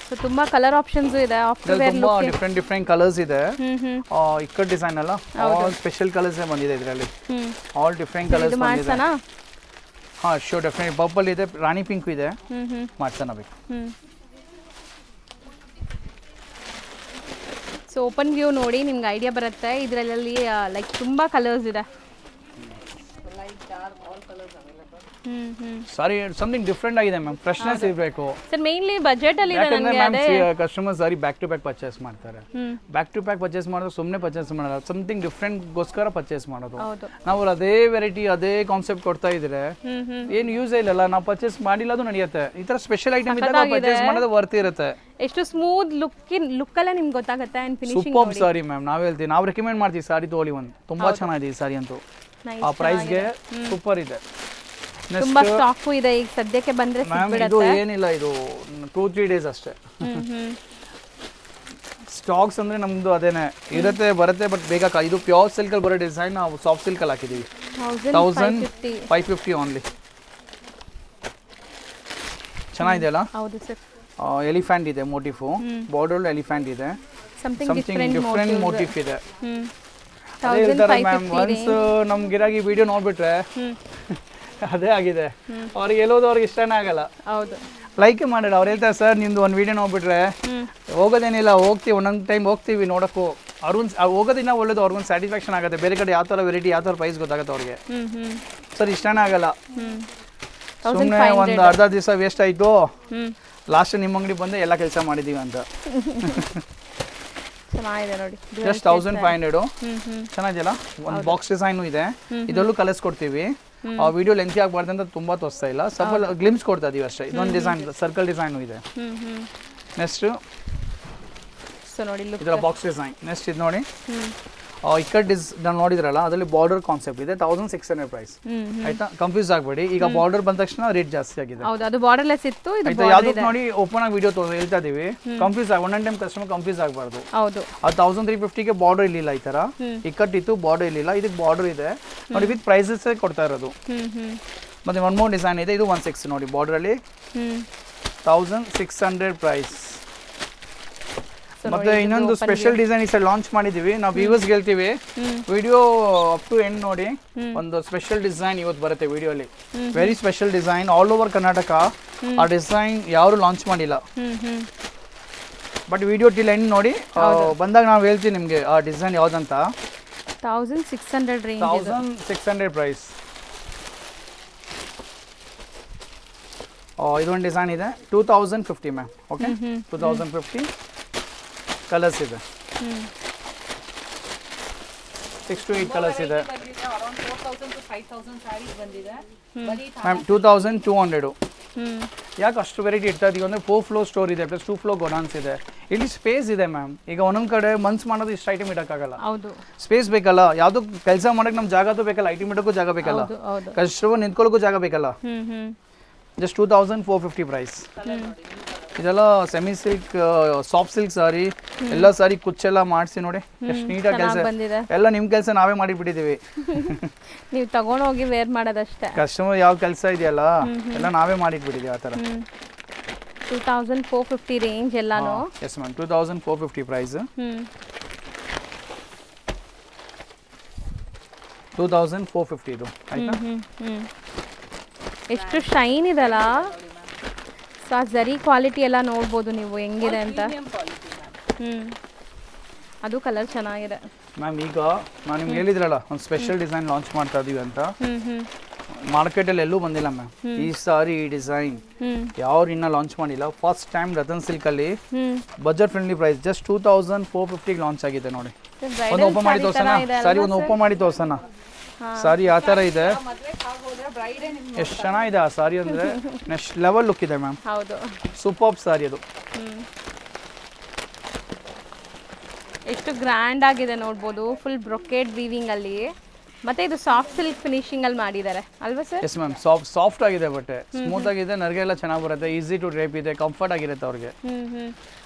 ಸೊ ತುಂಬಾ ಕಲರ್ ಆಪ್ಷನ್ಸ್ ಇದೆ. ಆಫ್ಟರ್ ವೇರ್ ತುಂಬಾ ಡಿಫ್ರೆಂಟ್ ಕಲರ್ಸ್ ಇದೆ. ಇಕ್ಕಟ್ ಡಿಸೈನ್ ಅಲ್ಲ, ಆಲ್ ಸ್ಪೆಷಲ್ ಕಲರ್ಸ್ ಬಂದಿದೆ ಇದರಲ್ಲಿ. ಆಲ್ ಡಿಫ್ರೆಂಟ್ ಕಲರ್ಸ್ ಬಂದಿದೆ. ಹಾ ಶೋ ಡೆಫಿನೆಟ್. ಪರ್ಪಲ್ ಇದೆ, ರಾಣಿ ಪಿಂಕ್ ಇದೆ, ಮಾಡ್ಸೋಣ ಬೇಕು. ಸೊ ಓಪನ್ ವ್ಯೂ ನೋಡಿ ನಿಮ್ಗೆ ಐಡಿಯಾ ಬರುತ್ತೆ. ಇದರಲ್ಲಿ ಲೈಕ್ ತುಂಬಾ ಕಲರ್ಸ್ ಇದೆ. ಸಾರಿ ಸಮಥಿಂಗ್ ಡಿಫ್ರೆಂಟ್ ಆಗಿದೆ ಮ್ಯಾಮ್, ಫ್ರೆಶ್ನೆಸ್ ಇರಬೇಕು ಸರ್. ಮೇನ್ಲಿ ಬಜೆಟ್ ಅಲ್ಲಿ ಇದೆ ನನಗೆ. ಅದೇ customer sari back to back purchase ಮಾಡ್ತಾರೆ. ಬ್ಯಾಕ್ ಟು ಬ್ಯಾಕ್ ಪರ್ಚೇಸ್ ಮಾಡೋದು ಸುಮ್ಮನೆ ಪರ್ಚೇಸ್ ಮಾಡಲ್ಲ, ಸಮಥಿಂಗ್ ಡಿಫ್ರೆಂಟ್ ಗೋಸ್ಕರ ಪರ್ಚೇಸ್ ಮಾಡೋದು. ನಾವು ಅದೇ ವೆರೈಟಿ ಅದೇ ಕಾನ್ಸೆಪ್ಟ್ ಕೊಡ್ತಾ ಇದ್ರೆ ಏನು ಯೂಸ್ ಇಲ್ಲಲ್ಲ. ನಾವು ಪರ್ಚೇಸ್ ಮಾಡಿಲ್ಲ ಅದು ನಡೆಯುತ್ತೆ. ಈ ತರ ಸ್ಪೆಷಲ್ ಐಟಮ್ ಇದ್ದಾಗ ಪರ್ಚೇಸ್ ಮಾಡೋದು ವರ್ತ್ ಇರುತ್ತೆ. ಎಷ್ಟು ಸ್ಮೂತ್ ಲುಕ್ ಅಲ್ಲ ನಿಮ್ಗೆ ಗೊತ್ತಾಗುತ್ತೆ. And finishing super sorry ma'am. ನಾವು ಹೇಳ್ತೀವಿ, ನಾವು ರೆಕಮೆಂಡ್ ಮಾಡ್ತೀವಿ ಸಾರಿ ತಗೊಳ್ಳಿ. ಒಂದು ತುಂಬಾ ಚೆನ್ನಾಗಿದೆ ಈ ಸಾರಿ ಅಂತೂ. ಆ ಪ್ರೈಸ್ಗೆ ಸೂಪರ್ ಇದೆ. ತುಂಬಾ ಸ್ಟಾಕ್ ಇದೆ ಈಗ ಸದ್ಯಕ್ಕೆ ಬಂದ್ರೆ ಸಿಗ್ಬಿಡುತ್ತೆ. ಇದು ಏನಿಲ್ಲ, ಇದು 2-3 ಡೇಸ್ ಅಷ್ಟೇ ಸ್ಟಾಕ್ಸ್. ಅಂದ್ರೆ ನಮ್ದು ಅದೇನೆ ಇರುತ್ತೆ ಬರುತ್ತೆ, ಬಟ್ ಬೇಗ. ಇದು ಪ್ಯೂರ್ ಸಿಲ್ಕ್ ಅಲ್ಲಿ ಬರೋ ಡಿಸೈನ್ ನಾವು ಸಾಫ್ಟ್ ಸಿಲ್ಕ್ ಅಲ್ಲಿ ಹಾಕಿದೀವಿ. 1,550 ಓನ್ಲಿ. ಚೆನ್ನಾಗಿದೆಯಲ್ಲ ಹೌದು ಸರ್. ಎಲಿಫೆಂಟ್ ಇದೆ ಮೋಟಿಫು, ಬಾರ್ಡರ್ ಎಲಿಫೆಂಟ್ ಇದೆ, ಸಮಥಿಂಗ್ ಸಮಥಿಂಗ್ ಡಿಫ್ರೆಂಟ್ ಮೋಟಿಫ್ ಇದೆ. ಹ್ಮ್ ಅದೇ ಹೇಳ್ತಾರೆ ಮ್ಯಾಮ್, ಒನ್ಸ್ ನಮ್ ಗಿರಾಗಿ ವಿಡಿಯೋ ನೋಡ್ಬಿಟ್ರೆ ಅದೇ ಆಗಿದೆ, ಅವ್ರಿಗೆ ಎಲ್ಲೋದು ಅವ್ರಿಗೆ ಇಷ್ಟನೇ ಆಗಲ್ಲ, ಹೌದು. ಲೈಕ್ ಮಾಡಲ್ಲ. ಅವ್ರು ಹೇಳ್ತಾರೆ ಸರ್ ನಿಮ್ದು ಒಂದು ವಿಡಿಯೋ ನೋಡ್ಬಿಟ್ರೆ ಹೋಗೋದೇನಿಲ್ಲ, ಹೋಗ್ತೀವಿ ಒಂದೊಂದು ಟೈಮ್ ಹೋಗ್ತೀವಿ ನೋಡೋಕ್ಕೂ, ಅವ್ರಿಗೊಂದು ಹೋಗೋದಿನ್ನ ಒಳ್ಳೇದು, ಅವ್ರಿಗೊಂದು ಸ್ಯಾಟಿಸ್ಫ್ಯಾಕ್ಷನ್ ಆಗುತ್ತೆ, ಬೇರೆ ಕಡೆ ಯಾವ ಥರ ವೆರೈಟಿ ಯಾವ ಥರ ಪ್ರೈಸ್ ಗೊತ್ತಾಗುತ್ತೆ ಅವ್ರಿಗೆ. ಸರ್ ಇಷ್ಟನೇ ಆಗಲ್ಲ, ಸುಮ್ಮನೆ ಒಂದು ಅರ್ಧ ದಿವಸ ವೇಸ್ಟ್ ಆಯಿತು, ಲಾಸ್ಟ್ ನಿಮ್ಮ ಅಂಗಡಿ ಬಂದು ಎಲ್ಲ ಕೆಲಸ ಮಾಡಿದ್ದೀವಿ ಅಂತ. ಚೆನ್ನಾಗಿದೆ ನೋಡಿ, ಜಸ್ಟ್ 1500. ಚೆನ್ನಾಗಿದೆಯಲ್ಲ, ಒಂದು ಬಾಕ್ಸ್ ಡಿಸೈನು ಇದೆ, ಇದರಲ್ಲೂ ಕಲರ್ಸ್ ಕೊಡ್ತೀವಿ. ಆ ವಿಡಿಯೋ ಲೆಂತಿ ಆಗಬಾರ್ದು ಅಂತ ತುಂಬ ತೋರಿಸ್ತಾ ಇಲ್ಲ, ಸ್ವಲ್ಪ ಗ್ಲಿಮ್ಸ್ ಕೊಡ್ತಾ ಇದೀವಿ ಅಷ್ಟೇ. ಇದೊಂದು ಡಿಸೈನ್ ಸರ್ಕಲ್ ಡಿಸೈನು ಇದೆ. ನೆಕ್ಸ್ಟ್ ಸೊ ನೋಡಿ ಇದರ ಬಾಕ್ಸ್ ಡಿಸೈನ್. ನೆಕ್ಸ್ಟ್ ಇದು ನೋಡಿ, ಇಕ್ಕಟ್ ನೋಡಿದ್ರಲ್ಲ, ಅದರಲ್ಲಿ ಬಾರ್ಡರ್ ಕಾನ್ಸೆಪ್ಟ್ ಇದೆ, 1600 ಪ್ರೈಸ್. ಆಯ್ತಾ, ಕನ್ಫ್ಯೂಸ್ ಆಗಬೇಡಿ. ಈಗ ಬಾರ್ಡರ್ ಬಂದ ತಕ್ಷಣ ರೇಟ್ ಜಾಸ್ತಿ ಆಗಿದೆ. ಹೌದು, ಅದು ಬಾರ್ಡರ್ಲೆಸ್ ಇತ್ತು, ಇದು ಆಯ್ತಾ, ಯಾವ್ದಕ್ಕೆ ನೋಡಿ ಓಪನ್ ಆಗಿ ವಿಡಿಯೋ ಹೇಳ್ತಾ ಇದೀವಿ, ಕನ್ಫ್ಯೂಸ್ ಆಗಿ ಒಂದೊಂದು ಟೈಮ್ ಕಸ್ಟಮರ್ ಕನ್ಫ್ಯೂಸ್ ಆಗಬಾರ್ದು. ಹೌದು, ಅದು 1350ಗೆ ಬಾರ್ಡರ್ ಇರಲಿಲ್ಲ, ಈ ತರ ಇಕ್ಕಟ್ ಇತ್ತು, ಬಾರ್ಡರ್ ಇರಲಿಲ್ಲ. ಇದಕ್ಕೆ ಬಾರ್ಡರ್ ಇದೆ ನೋಡಿ, ವಿತ್ ಪ್ರೈಸಸ್ ಕೊಡ್ತಾ ಇರೋದು. ಮತ್ತೆ ಒನ್ ಮೋರ್ ಡಿಸೈನ್ ಇದೆ, ಇದು 16 ನೋಡಿ, ಬಾರ್ಡರ್ ಅಲ್ಲಿ 1600 ಪ್ರೈಸ್. ಮತ್ತೆ ಇನ್ನೊಂದು ಸ್ಪೆಷಲ್ ಡಿಸೈನ್ ಈ ಸಲ ಲಾಂಚ್ ಮಾಡಿದೀವಿ, ನಾವು ವ್ಯೂವರ್ಸ್ ಹೇಳ್ತೀವಿ, ವಿಡಿಯೋ ಅಪ್ ಟು ಎಂಡ್ ನೋಡಿ. ಒಂದು ಸ್ಪೆಷಲ್ ಡಿಸೈನ್ ಇವತ್ತು ಬರುತ್ತೆ ವಿಡಿಯೋ ಅಲ್ಲಿ, very special design, all over Karnataka. ಆ ಡಿಸೈನ್ ಯಾರು ಲಾಂಚ್ ಮಾಡಿಲ್ಲ, ಬಟ್ ವಿಡಿಯೋ ಟಿಲ್ ಎಂಡ್ ನೋಡಿ, ಬಂದಾಗ ನಾವು ಹೇಳ್ತೀವಿ ನಿಮಗೆ ಆ ಡಿಸೈನ್ ಯಾವ್ದಂತ. 1600 ರೇಂಜ್, 1600 ಪ್ರೈಸ್. ಇದೊಂದು ಡಿಸೈನ್ ಇದೆ, 2050 ಮ್ಯಾಮ್. ಓಕೆ, 2050 ಕಲರ್ಸ್ ಇದೆ, 6 to 8 ಕಲರ್ಸ್ ಇದೆ ಅರೌಂಡ್ 4000 to 5000 ಸ್ಯಾರೀಸ್ ಬಂದಿದೆ. ಮ್ಯಾಮ್. 2200. ಯಾಕೆ ಅಷ್ಟು ವೆರೈಟಿ ಇರ್ತಾ ಇದೀವಿ ಅಂದರೆ 4 ಫ್ಲೋರ್ ಸ್ಟೋರ್ ಇದೆ, ಪ್ಲಸ್ 2 ಫ್ಲೋರ್ ಗೋಡೌನ್ಸ್ ಇದೆ, ಇಲ್ಲಿ ಸ್ಪೇಸ್ ಇದೆ ಮ್ಯಾಮ್. ಈಗ ಒಂದೊಂದು ಕಡೆ ಮನ್ಸ್ ಮಾಡೋದು ಇಷ್ಟು ಐಟಮ್ ಇಡೋಕ್ಕಾಗಲ್ಲ, ಹೌದು, ಸ್ಪೇಸ್ ಬೇಕಲ್ಲ. ಯಾವುದು ಕೆಲಸ ಮಾಡೋಕ್ಕೆ ನಮ್ಮ ಜಾಗದ್ದು ಬೇಕಲ್ಲ, ಐಟಮ್ ಇಡೋಕ್ಕೂ ಜಾಗ ಬೇಕಲ್ಲ, ಕಸ್ಟಮರ್ ನಿಂತ್ಕೊಳ್ಳೋಕ್ಕೂ ಜಾಗ ಬೇಕಲ್ಲ. Just 2450 price. ಇದೆಲ್ಲ semi silk, soft silk sari, ಎಲ್ಲ ಸಾರಿ ಕುಚ್ಚೆಲ್ಲ ಮಾಡಿಸಿ ನೋಡಿ ಎಷ್ಟು ನೀಟಾಗಿ ಕೆಲಸ. ಎಲ್ಲ ನಿಮ್ಮ ಕೆಲಸ ನಾವೇ ಮಾಡಿಬಿಟ್ಟಿದ್ದೀವಿ, ನೀವು ತಗೊಂಡೋಗಿ ವೇರ್ ಮಾಡೋದಷ್ಟೇ. ಕಸ್ಟಮರ್ ಯಾವ ಕೆಲಸ ಇದೆಯಲ್ಲ ಎಲ್ಲ ನಾವೇ ಮಾಡಿಟ್ಬಿಟ್ಟಿದ್ದೀವಿ ಆ ಥರ. 2450 ರೇಂಜ್ ಎಲ್ಲಾನು. Yes ma'am, 2450 price. 2450 ಇದು ಆಯ್ತಾ. ಎಷ್ಟು ಶೈನ್ ಇದೆಲ್ಲ, ಸೊ ಆ ಜರಿ ಕ್ವಾಲಿಟಿ ಎಲ್ಲ ನೋಡ್ಬೋದು ನೀವು ಹೆಂಗಿದೆ ಅಂತ. ಅದು ಕಲರ್ ಚೆನ್ನಾಗಿದೆ ಮ್ಯಾಮ್. ಈಗ ನಾನು ನಿಮ್ಗೆ ಹೇಳಿದ್ರಲ್ಲ ಒಂದು ಸ್ಪೆಷಲ್ ಡಿಸೈನ್ ಲಾಂಚ್ ಮಾಡ್ತಾ ಇದೀವಿ ಅಂತ, ಮಾರ್ಕೆಟಲ್ಲಿ ಎಲ್ಲೂ ಬಂದಿಲ್ಲ ಮ್ಯಾಮ್. ಈ ಸಾರಿ ಈ ಡಿಸೈನ್ ಯಾರು ಇನ್ನೂ ಲಾಂಚ್ ಮಾಡಿಲ್ಲ, ಫಸ್ಟ್ ಟೈಮ್ ರತನ್ ಸಿಲ್ಕಲ್ಲಿ budget friendly price, just 2450 launch ಆಗಿದೆ ನೋಡಿ. ಒಂದು ಓಪನ್ ಮಾಡಿ ತೋರ್ಸೋಣ ಸಾರಿ, ಒಂದು ಓಪನ್ ಮಾಡಿ ತೋರ್ಸೋಣ ಸಾರಿ ಯಾವ ಥರ ಇದೆ, ಎಷ್ಟು ಚೆನ್ನಾಗಿದೆ ಆ ಸಾರಿ ಅಂದರೆ, ನೆಕ್ಸ್ಟ್ ಲೆವೆಲ್ ಲುಕ್ ಇದೆ ಮ್ಯಾಮ್. ಹೌದು, ಸೂಪರ್ ಸಾರಿ ಅದು. ಎಷ್ಟು ಗ್ರ್ಯಾಂಡ್ ಆಗಿದೆ ನೋಡ್ಬೋದು, ಫುಲ್ ಬ್ರೊಕೇಡ್ ವೀವಿಂಗ್ ಅಲ್ಲಿ, ಮತ್ತೆ ಇದು ಸಾಫ್ಟ್ ಸಿಲ್ಕ್ ಫಿನಿಶಿಂಗ್ ಅಲ್ಲಿ ಮಾಡಿದ್ದಾರೆ ಅಲ್ವಾ ಸರ್? ಎಸ್ ಮ್ಯಾಮ್, ಸಾಫ್ಟ್ ಆಗಿದೆ, ಬಟ್ಟೆ ಸ್ಮೂತ್ ಆಗಿದೆ, ನರ್ಗೆ ಎಲ್ಲ ಚೆನ್ನಾಗಿ ಬರುತ್ತೆ, ಈಸಿ ಟು ಡ್ರೇಪ್ ಇದೆ, ಕಂಫರ್ಟ್ ಆಗಿರುತ್ತೆ ಅವ್ರಿಗೆ.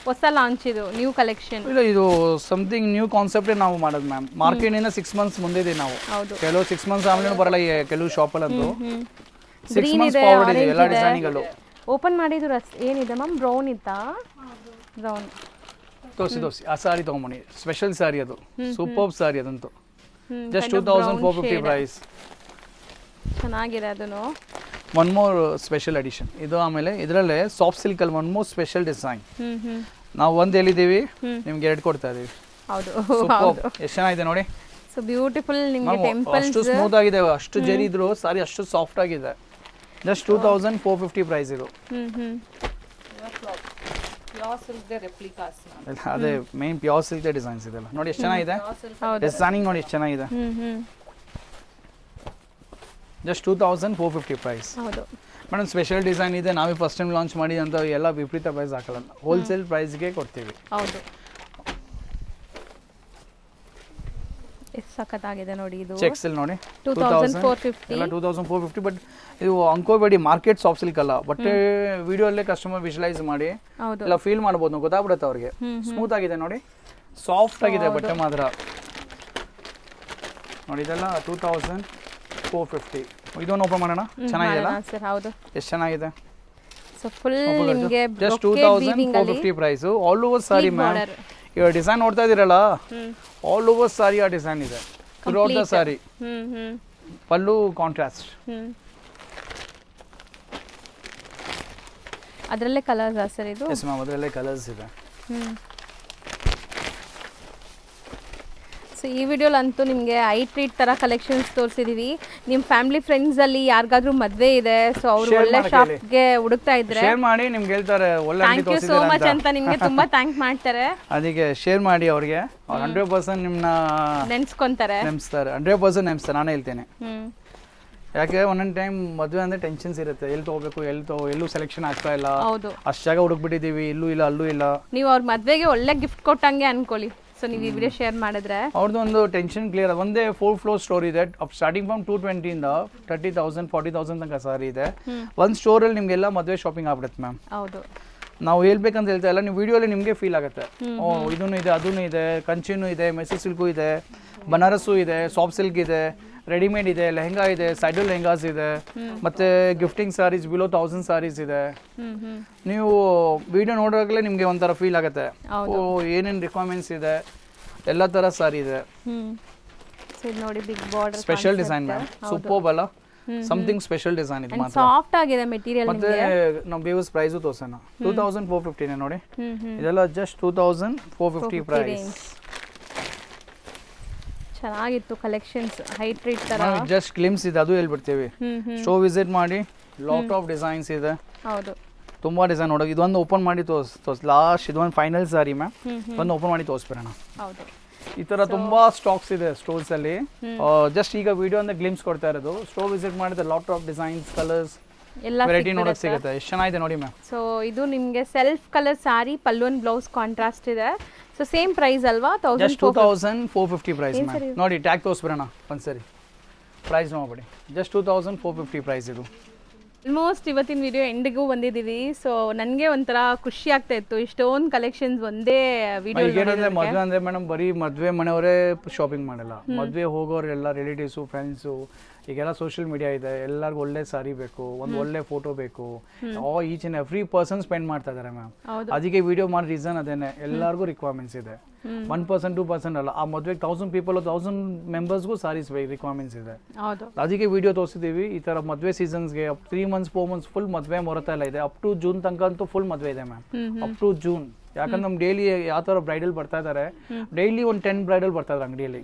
ಹೊಸ ಲಾಂಚ್ ಇದು, ನ್ಯೂ ಕಲೆಕ್ಷನ್ ಇಲ್ಲ, ಇದು ಸಮಥಿಂಗ್ ನ್ಯೂ ಕಾನ್ಸೆಪ್ಟೇ ನಾವು ಮಾಡೋದು ಮ್ಯಾಮ್. ಮಾರ್ಕೆಟಿಂದ 6 months ಮುಂದೆ ಇದೆ ನಾವು, ಕೆಲವು 6 months ಆಮೇಲೆ ಬರಲ್ಲ ಕೆಲವು ಶಾಪಲ್ಲಂತೂ 6 months ಫಾರ್ವರ್ಡ್ ಇದೆ ಎಲ್ಲ ಡಿಸೈನಿಗಳು. ಓಪನ್ ಮಾಡಿದ್ರು ಏನಿದೆ ಮ್ಯಾಮ್? ಬ್ರೌನ್ ಇತ್ತಾ? ಬ್ರೌನ್ ತೋರಿಸಿ ಆ ಸಾರಿ ತೊಗೊಂಬನ್ನಿ, ಸ್ಪೆಷಲ್ ಸಾರಿ ಅದು, ಸೂಪರ್ ಸಾರಿ ಅದಂತೂ. Just 2450 price. ಚೆನ್ನಾಗಿದೆ ಅದನ್ನು. ಒನ್ ಮೋರ್ ಸ್ಪೆಷಲ್ ಎಡಿಷನ್ ಇದು. ಆಮೇಲೆ ಇದರಲ್ಲೇ ಸಾಫ್ಟ್ ಸಿಲ್ಕಲ್ಲಿ ಒನ್ ಮೋರ್ ಸ್ಪೆಷಲ್ ಡಿಸೈನ್. ನಾವು ಒಂದು ಹೇಳಿದ್ದೀವಿ, ನಿಮ್ಗೆ 2 ಕೊಡ್ತಾ ಇದೀವಿ. ಹೌದು, ಎಷ್ಟು ಚೆನ್ನಾಗಿದೆ ನೋಡಿ. So beautiful. ನಿಮಗೆ ಟೆಂಪಲ್ಸ್ ಅಷ್ಟು ಸ್ಮೂತ್ ಆಗಿದೆ, ಅಷ್ಟು ಜರಿ ಇದ್ರು ಸಾರಿ ಅಷ್ಟು ಸಾಫ್ಟ್ ಆಗಿದೆ. ಜಸ್ಟ್ 2450 ಪ್ರೈಸ್ ಇದು. ಅದೇ ಮೇನ್ ಪ್ಯೂರ್ ಸಿಲ್ಕ್ ಡಿಸೈನ್ಸ್ ಇದೆಲ್ಲ ನೋಡಿ, ಎಷ್ಟು ಚೆನ್ನಾಗಿದೆ ಡಿಸೈನಿಂಗ್ ನೋಡಿ, ಎಷ್ಟು ಚೆನ್ನಾಗಿದೆ. Just 2450 price. ಹೌದು ಮೇಡಮ್, ಸ್ಪೆಷಲ್ ಡಿಸೈನ್ ಇದೆ, ನಾವೇ ಫಸ್ಟ್ ಟೈಮ್ ಲಾಂಚ್ ಮಾಡಿ ಅಂತ ಎಲ್ಲ ವಿಪರೀತ ಪ್ರೈಸ್ ಹಾಕಲ್ಲ, ಹೋಲ್ಸೇಲ್ ಪ್ರೈಸ್ಗೆ ಕೊಡ್ತೀವಿ. ಹೌದು, ಎಷ್ಟು ಸಖತ್ತಾಗಿದೆ ನೋಡಿ ಇದು. ಚೆಕ್ಸಲ್ಲಿ ನೋಡಿ 2450 ಎಲ್ಲ 2450. ಬಟ್ ಇದು ಅಂಕೋಬೇಡಿ, ಮಾರ್ಕೆಟ್ ಸಾಫ್ಟ್ ಸಿಲ್ಕ್ ಅಲ್ಲ, ಬಟ್ಟೆ ವಿಡಿಯೋ ಅಲ್ಲೇ ಕಸ್ಟಮರ್ ವಿಜುವಲೈಸ್ ಮಾಡಿ ಎಲ್ಲ ಫೀಲ್ ಮಾಡ್ಬೋದು, ಗೊತ್ತಾಗ್ಬಿಡುತ್ತೆ ಅವ್ರಿಗೆ. ಸ್ಮೂತ್ ಆಗಿದೆ ನೋಡಿ, ಸಾಫ್ಟ್ ಆಗಿದೆ ಬಟ್ಟೆ ಮಾತ್ರ ನೋಡಿ. ಇದೆಲ್ಲ 2450. ಇದೊಂದು ಓಪನ್ ಮಾಡೋಣ, ಚೆನ್ನಾಗಿದೆಯಲ್ಲ? ಸರ್ ಹೌದು, ಎಷ್ಟು ಚೆನ್ನಾಗಿದೆ. ಸೊ ಫುಲ್ ನಿಮಗೆ just 2450 price all over sari ma'am. ಇವಾಗ ಡಿಸೈನ್ ನೋಡ್ತಾ ಇದೀರಲ್ಲ, ಆಲ್ ಓವರ್ ಸಾರಿ ಆ ಡಿಸೈನ್ ಇದೆ throughout the sari. Pallu contrast. ಅದರಲ್ಲೇ ಕಲರ್ಸ್ ಸರ್ ಇದು? ಎಸ್ ಮ್ಯಾಮ್, ಅದರಲ್ಲೇ ಕಲರ್ಸ್ ಇದೆ. ಸೊ ಈ ವಿಡಿಯೋಲಂತೂ ನಿಮಗೆ ಐ ಟ್ರೀಟ್ ಥರ ಕಲೆಕ್ಷನ್ಸ್ ತೋರಿಸಿದೀವಿ. ನಿಮ್ಮ ಫ್ಯಾಮಿಲಿ ಫ್ರೆಂಡ್ಸಲ್ಲಿ ಯಾರಿಗಾದ್ರೂ ಮದುವೆ ಇದೆ, ಸೊ ಅವರು ಒಳ್ಳೆ ಶಾಪ್ಗೆ ಹುಡುಕ್ತಾ ಇದ್ರೆ ಶೇರ್ ಮಾಡಿ, ನಿಮ್ಗೆ ಹೇಳ್ತಾರೆ ಒಳ್ಳೆ ಥ್ಯಾಂಕ್ ಯು ಸೋ ಮಚ್ ಅಂತ ನಿಮಗೆ ತುಂಬಾ ಥ್ಯಾಂಕ್ ಮಾಡ್ತಾರೆ. ಅದಕ್ಕೆ ಶೇರ್ ಮಾಡಿ ಅವ್ರಿಗೆ, 100% ನಿಮ್ಮನ್ನ ನೆನ್ಸ್ಕೊಂತಾರೆ, ನೆಮ್ಸ್ತಾರೆ. 100% ನೆಮ್ಸ್ತಾರೆ, ನಾನೇ ಹೇಳ್ತೇನೆ. ಯಾಕೆ ಒಂದೊಂದು ಟೈಮ್ ಮದುವೆ ಅಂದರೆ ಟೆನ್ಷನ್ಸ್ ಇರುತ್ತೆ, ಎಲ್ಲಿ ತೊಗೋಬೇಕು, ಎಲ್ಲೂ ಸೆಲೆಕ್ಷನ್ ಆಗ್ತಾ ಇಲ್ಲ, ಅಷ್ಟು ಜಾಗ ಹುಡುಕ್ಬಿಟ್ಟಿದ್ದೀವಿ, ಇಲ್ಲೂ ಇಲ್ಲ ಅಲ್ಲೂ ಇಲ್ಲ. ನೀವು ಅವ್ರ ಮದುವೆಗೆ ಒಳ್ಳೆ ಗಿಫ್ಟ್ ಕೊಟ್ಟಂಗೆ ಅನ್ಕೊಳ್ಳಿ. ಸೊ ನೀವು ಈ ವಿಡಿಯೋ ಶೇರ್ ಮಾಡಿದ್ರೆ ಅವ್ರದ್ದು ಒಂದು ಟೆನ್ಷನ್ ಕ್ಲಿಯರ್. ಒಂದೇ 4 ಫ್ಲೋರ್ ಸ್ಟೋರ್ ಇದೆ, ಸ್ಟಾರ್ಟಿಂಗ್ ಫ್ರಮ್ 220 ಇಂದ 30,000 40,000 ತನಕ ಸಾರಿ ಇದೆ. ಒಂದು ಸ್ಟೋರಲ್ಲಿ ನಿಮಗೆಲ್ಲ ಮದುವೆ ಶಾಪಿಂಗ್ ಆಗ್ಬಿಡುತ್ತೆ ಮ್ಯಾಮ್. ಹೌದು, ನಾವು ಹೇಳ್ಬೇಕಂತ ಹೇಳ್ತಾ ಇಲ್ಲ, ನೀವು ವಿಡಿಯೋಲಿ ನಿಮಗೆ ಫೀಲ್ ಆಗುತ್ತೆ. ಓ ಇದೂ ಇದೆ, ಅದೂ ಇದೆ, ಕಂಚಿನೂ ಇದೆ, ಮೆಸಿ ಸಿಲ್ಕು ಇದೆ, ಬನಾರಸ್ಸು ಇದೆ, ಸಾಫ್ಟ್ ಸಿಲ್ಕ್ ಇದೆ, ರೆಡಿಮೇಡ್ ಇದೆ, ಲೆಹಂಗಾ ಇದೆ, ಸೈಡಲ್ ಲೆಹಂಗಾಸ್ ಇದೆ, ಮತ್ತೆ ಗಿಫ್ಟಿಂಗ್ ಸಾರೀಸ್ ಬಿಲೋ 1000 ಸಾರೀಸ್ ಇದೆ. ನೀವು ವಿಡಿಯೋ ನೋಡೋವಾಗಲೇ ನಿಮಗೆ ಒಂಥರ ಫೀಲ್ ಆಗುತ್ತೆ, ಓ ಏನೇನು ರಿಕ್ವೈರ್ಮೆಂಟ್ಸ್ ಇದೆ, ಎಲ್ಲ ಥರ ಸಾರಿ ಇದೆ. ನೋಡಿ big border, special design ma'am, superb ಅಲ್ಲ, ಸಮಥಿಂಗ್ ಸ್ಪೆಷಲ್ ಡಿಸೈನ್ ಇದು ಮಾತ್ರ. ಸಾಫ್ಟ್ ಆಗಿದೆ ಮೆಟೀರಿಯಲ್. ಮತ್ತೆ ನಮ್ಮ ಬೇವಸ್ ಪ್ರೈಸು ತೋರ್ಸೋಣ. 2450 ನೋಡಿ, ಇದೆಲ್ಲ ಜಸ್ಟ್ 2450 ಪ್ರೈಸ್. ಚೆನ್ನಾಗಿತ್ತು ಕಲೆಕ್ಷನ್ಸ್, ಹೈ ಟ್ರೀಟ್ ತರ. ಜಸ್ಟ್ ಗ್ಲಿಮ್ಸ್ ಇದೆ, ಅದು ಹೇಳ್ಬಿಡ್ತೀವಿ. ಶೋ ವಿಸಿಟ್ ಮಾಡಿ, ಲಾಟ್ ಆಫ್ ಡಿಸೈನ್ಸ್ ಇದೆ. ಹೌದು, ತುಂಬಾ ಡಿಸೈನ್ ನೋಡೋಕೆ. ಇದೊಂದು ಓಪನ್ ಮಾಡಿ ತೋರ್ಸ್ ಲಾಸ್ಟ್, ಇದೊಂದು ಫೈನಲ್ ಸಾರಿ ಮ್ಯಾಮ್, ಒಂದು ಓಪನ್ ಮಾಡಿ ತೋರಿಸ್ಬಿಡೋಣ. ಹೌದು, ಈ ತರ ತುಂಬಾ ಸ್ಟಾಕ್ಸ್ ಇದೆ ಸ್ಟೋರ್ಸ್ ಅಲ್ಲಿ. ಜಸ್ಟ್ ಈಗ ವಿಡಿಯೋ ಅಂದ್ರೆ ಗ್ಲಿಮ್ಸ್ ಕೊಡ್ತಾ ಇರೋದು. ಸ್ಟೋರ್ ವಿಸಿಟ್ ಮಾಡಿದ್ರೆ ಲಾಟ್ ಆಫ್ ಡಿಸೈನ್ಸ್, ಕಲರ್ಸ್, ಎಲ್ಲ ವೆರೈಟಿ ನೋಡೋಕೆ ಸಿಗುತ್ತೆ. ಎಷ್ಟು ಚೆನ್ನಾಗಿದೆ ನೋಡಿ ಮ್ಯಾಮ್. ಸೊ ಇದು ನಿಮಗೆ self colour sari, pallu and blouse contrast ಇದೆ. ಸೊ ಸೇಮ್ ಪ್ರೈಸ್ ಅಲ್ವಾ? Just 2450 price ma'am. ನೋಡಿ ಟ್ಯಾಗ್ ತೋರಿಸ್ಬಿಡೋಣ ಒಂದ್ಸರಿ, ಪ್ರೈಸ್ ನೋಡ್ಬಿಡಿ. ಜಸ್ಟ್ 2450 ಪ್ರೈಸ್ ಇದು. ಆಲ್ಮೋಸ್ಟ್ ಇವತ್ತಿನ ವಿಡಿಯೋ ಎಂಡಿಗೂ ಬಂದಿದ್ದೀವಿ. ಸೊ ನನಗೆ ಒಂಥರ ಖುಷಿ ಆಗ್ತಾ ಇತ್ತು, ಇಷ್ಟೊಂದು ಕಲೆಕ್ಷನ್ಸ್ ಒಂದೇ ವಿಡಿಯೋ. ಏನಂದ್ರೆ ಮದುವೆ ಅಂದ್ರೆ ಮೇಡಮ್ ಬರೀ ಮದುವೆ ಮನೆಯವರೇ ಶಾಪಿಂಗ್ ಮಾಡಲ್ಲ, ಮದುವೆ ಹೋಗೋರೆಲ್ಲ ರಿಲೇಟಿವ್ಸು, ಫ್ರೆಂಡ್ಸು, ಈಗೆಲ್ಲ ಸೋಷಿಯಲ್ ಮೀಡಿಯಾ ಇದೆ, ಎಲ್ಲರಿಗೂ ಒಳ್ಳೆ ಸಾರಿ ಬೇಕು, ಒಂದು ಒಳ್ಳೆ ಫೋಟೋ ಬೇಕು, each and every person spend ಮಾಡ್ತಾ ಇದ್ದಾರೆ ಮ್ಯಾಮ್. ಅದಕ್ಕೆ ವಿಡಿಯೋ ಮಾಡೋ ರೀಸನ್ ಅದೇನೆ, ಎಲ್ಲರಿಗೂ ರಿಕ್ವೈರ್ಮೆಂಟ್ಸ್ ಇದೆ. 1% 2% ಅಲ್ಲ, ಆ ಮದುವೆಗೆ 1000 ಪೀಪಲ್ 1000 ಮೆಂಬರ್ಸ್ಗೂ ಸಾರೀಸ್ ರಿಕ್ವೈರ್ಮೆಂಟ್ಸ್ ಇದೆ. ಅದಕ್ಕೆ ವಿಡಿಯೋ ತೋರಿಸಿದ್ದೀವಿ. ಈ ಥರ ಮದುವೆ ಸೀಸನ್ಸ್ಗೆ 3 months 4 months ಫುಲ್ ಮದುವೆ ಮೊರತಾ ಎಲ್ಲ ಇದೆ. ಅಪ್ ಟು ಜೂನ್ ತನಕ ಅಂತೂ ಫುಲ್ ಮದುವೆ ಇದೆ ಮ್ಯಾಮ್, ಅಪ್ ಟು ಜೂನ್. ಯಾಕಂದ್ರೆ ನಮ್ ಡೈಲಿ ಯಾವ ಥರ ಬ್ರೈಡಲ್ ಬರ್ತಾ ಇದ್ದಾರೆ, ಡೈಲಿ ಒಂದು 10 ಬ್ರೈಡಲ್ ಬರ್ತಾ ಇದ್ದಾರೆ ಅಂಗಡಿಯಲ್ಲಿ,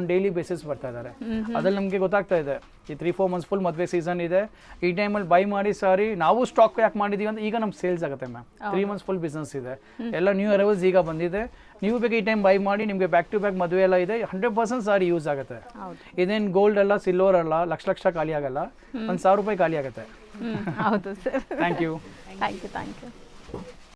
ಡೈಲಿ ಬೇಸಿಸ್ ಬರ್ತಾ ಇದ್ದಾರೆ. ಅದ್ರಲ್ಲಿ ನಮಗೆ ಗೊತ್ತಾಗ್ತಾ ಇದೆ ಈ 3-4 months ಫುಲ್ ಮದುವೆ ಸೀಸನ್ ಇದೆ. ಈ ಟೈಮಲ್ಲಿ ಬೈ ಮಾಡಿ ಸಾರಿ ನಾವು ಸ್ಟಾಕ್ ಯಾಕೆ ಮಾಡಿದೀವಿ ಅಂತ ಈಗ ನಮ್ಗೆ ಸೇಲ್ಸ್ ಆಗುತ್ತೆ ಮ್ಯಾಮ್. 3 months ಫುಲ್ ಬಿಸ್ನೆಸ್ ಇದೆ, ಎಲ್ಲ ನ್ಯೂ ಅರೈವಲ್ಸ್ ಈಗ ಬಂದಿದೆ. ನೀವು ಬೇಕು ಈ ಟೈಮ್ ಬೈ ಮಾಡಿ, ನಿಮಗೆ ಬ್ಯಾಕ್ ಟು ಬ್ಯಾಕ್ ಮದುವೆ ಎಲ್ಲ ಇದೆ, 100% ಸಾರಿ ಯೂಸ್ ಆಗುತ್ತೆ. ಇದೇನು ಗೋಲ್ಡ್ ಅಲ್ಲ, ಸಿಲ್ವರ್ ಅಲ್ಲ, ಲಕ್ಷ ಖಾಲಿ ಆಗಲ್ಲ, 1000 ರೂಪಾಯಿ ಖಾಲಿ ಆಗುತ್ತೆ. ಹೌದು sir. Thank you. Thank you.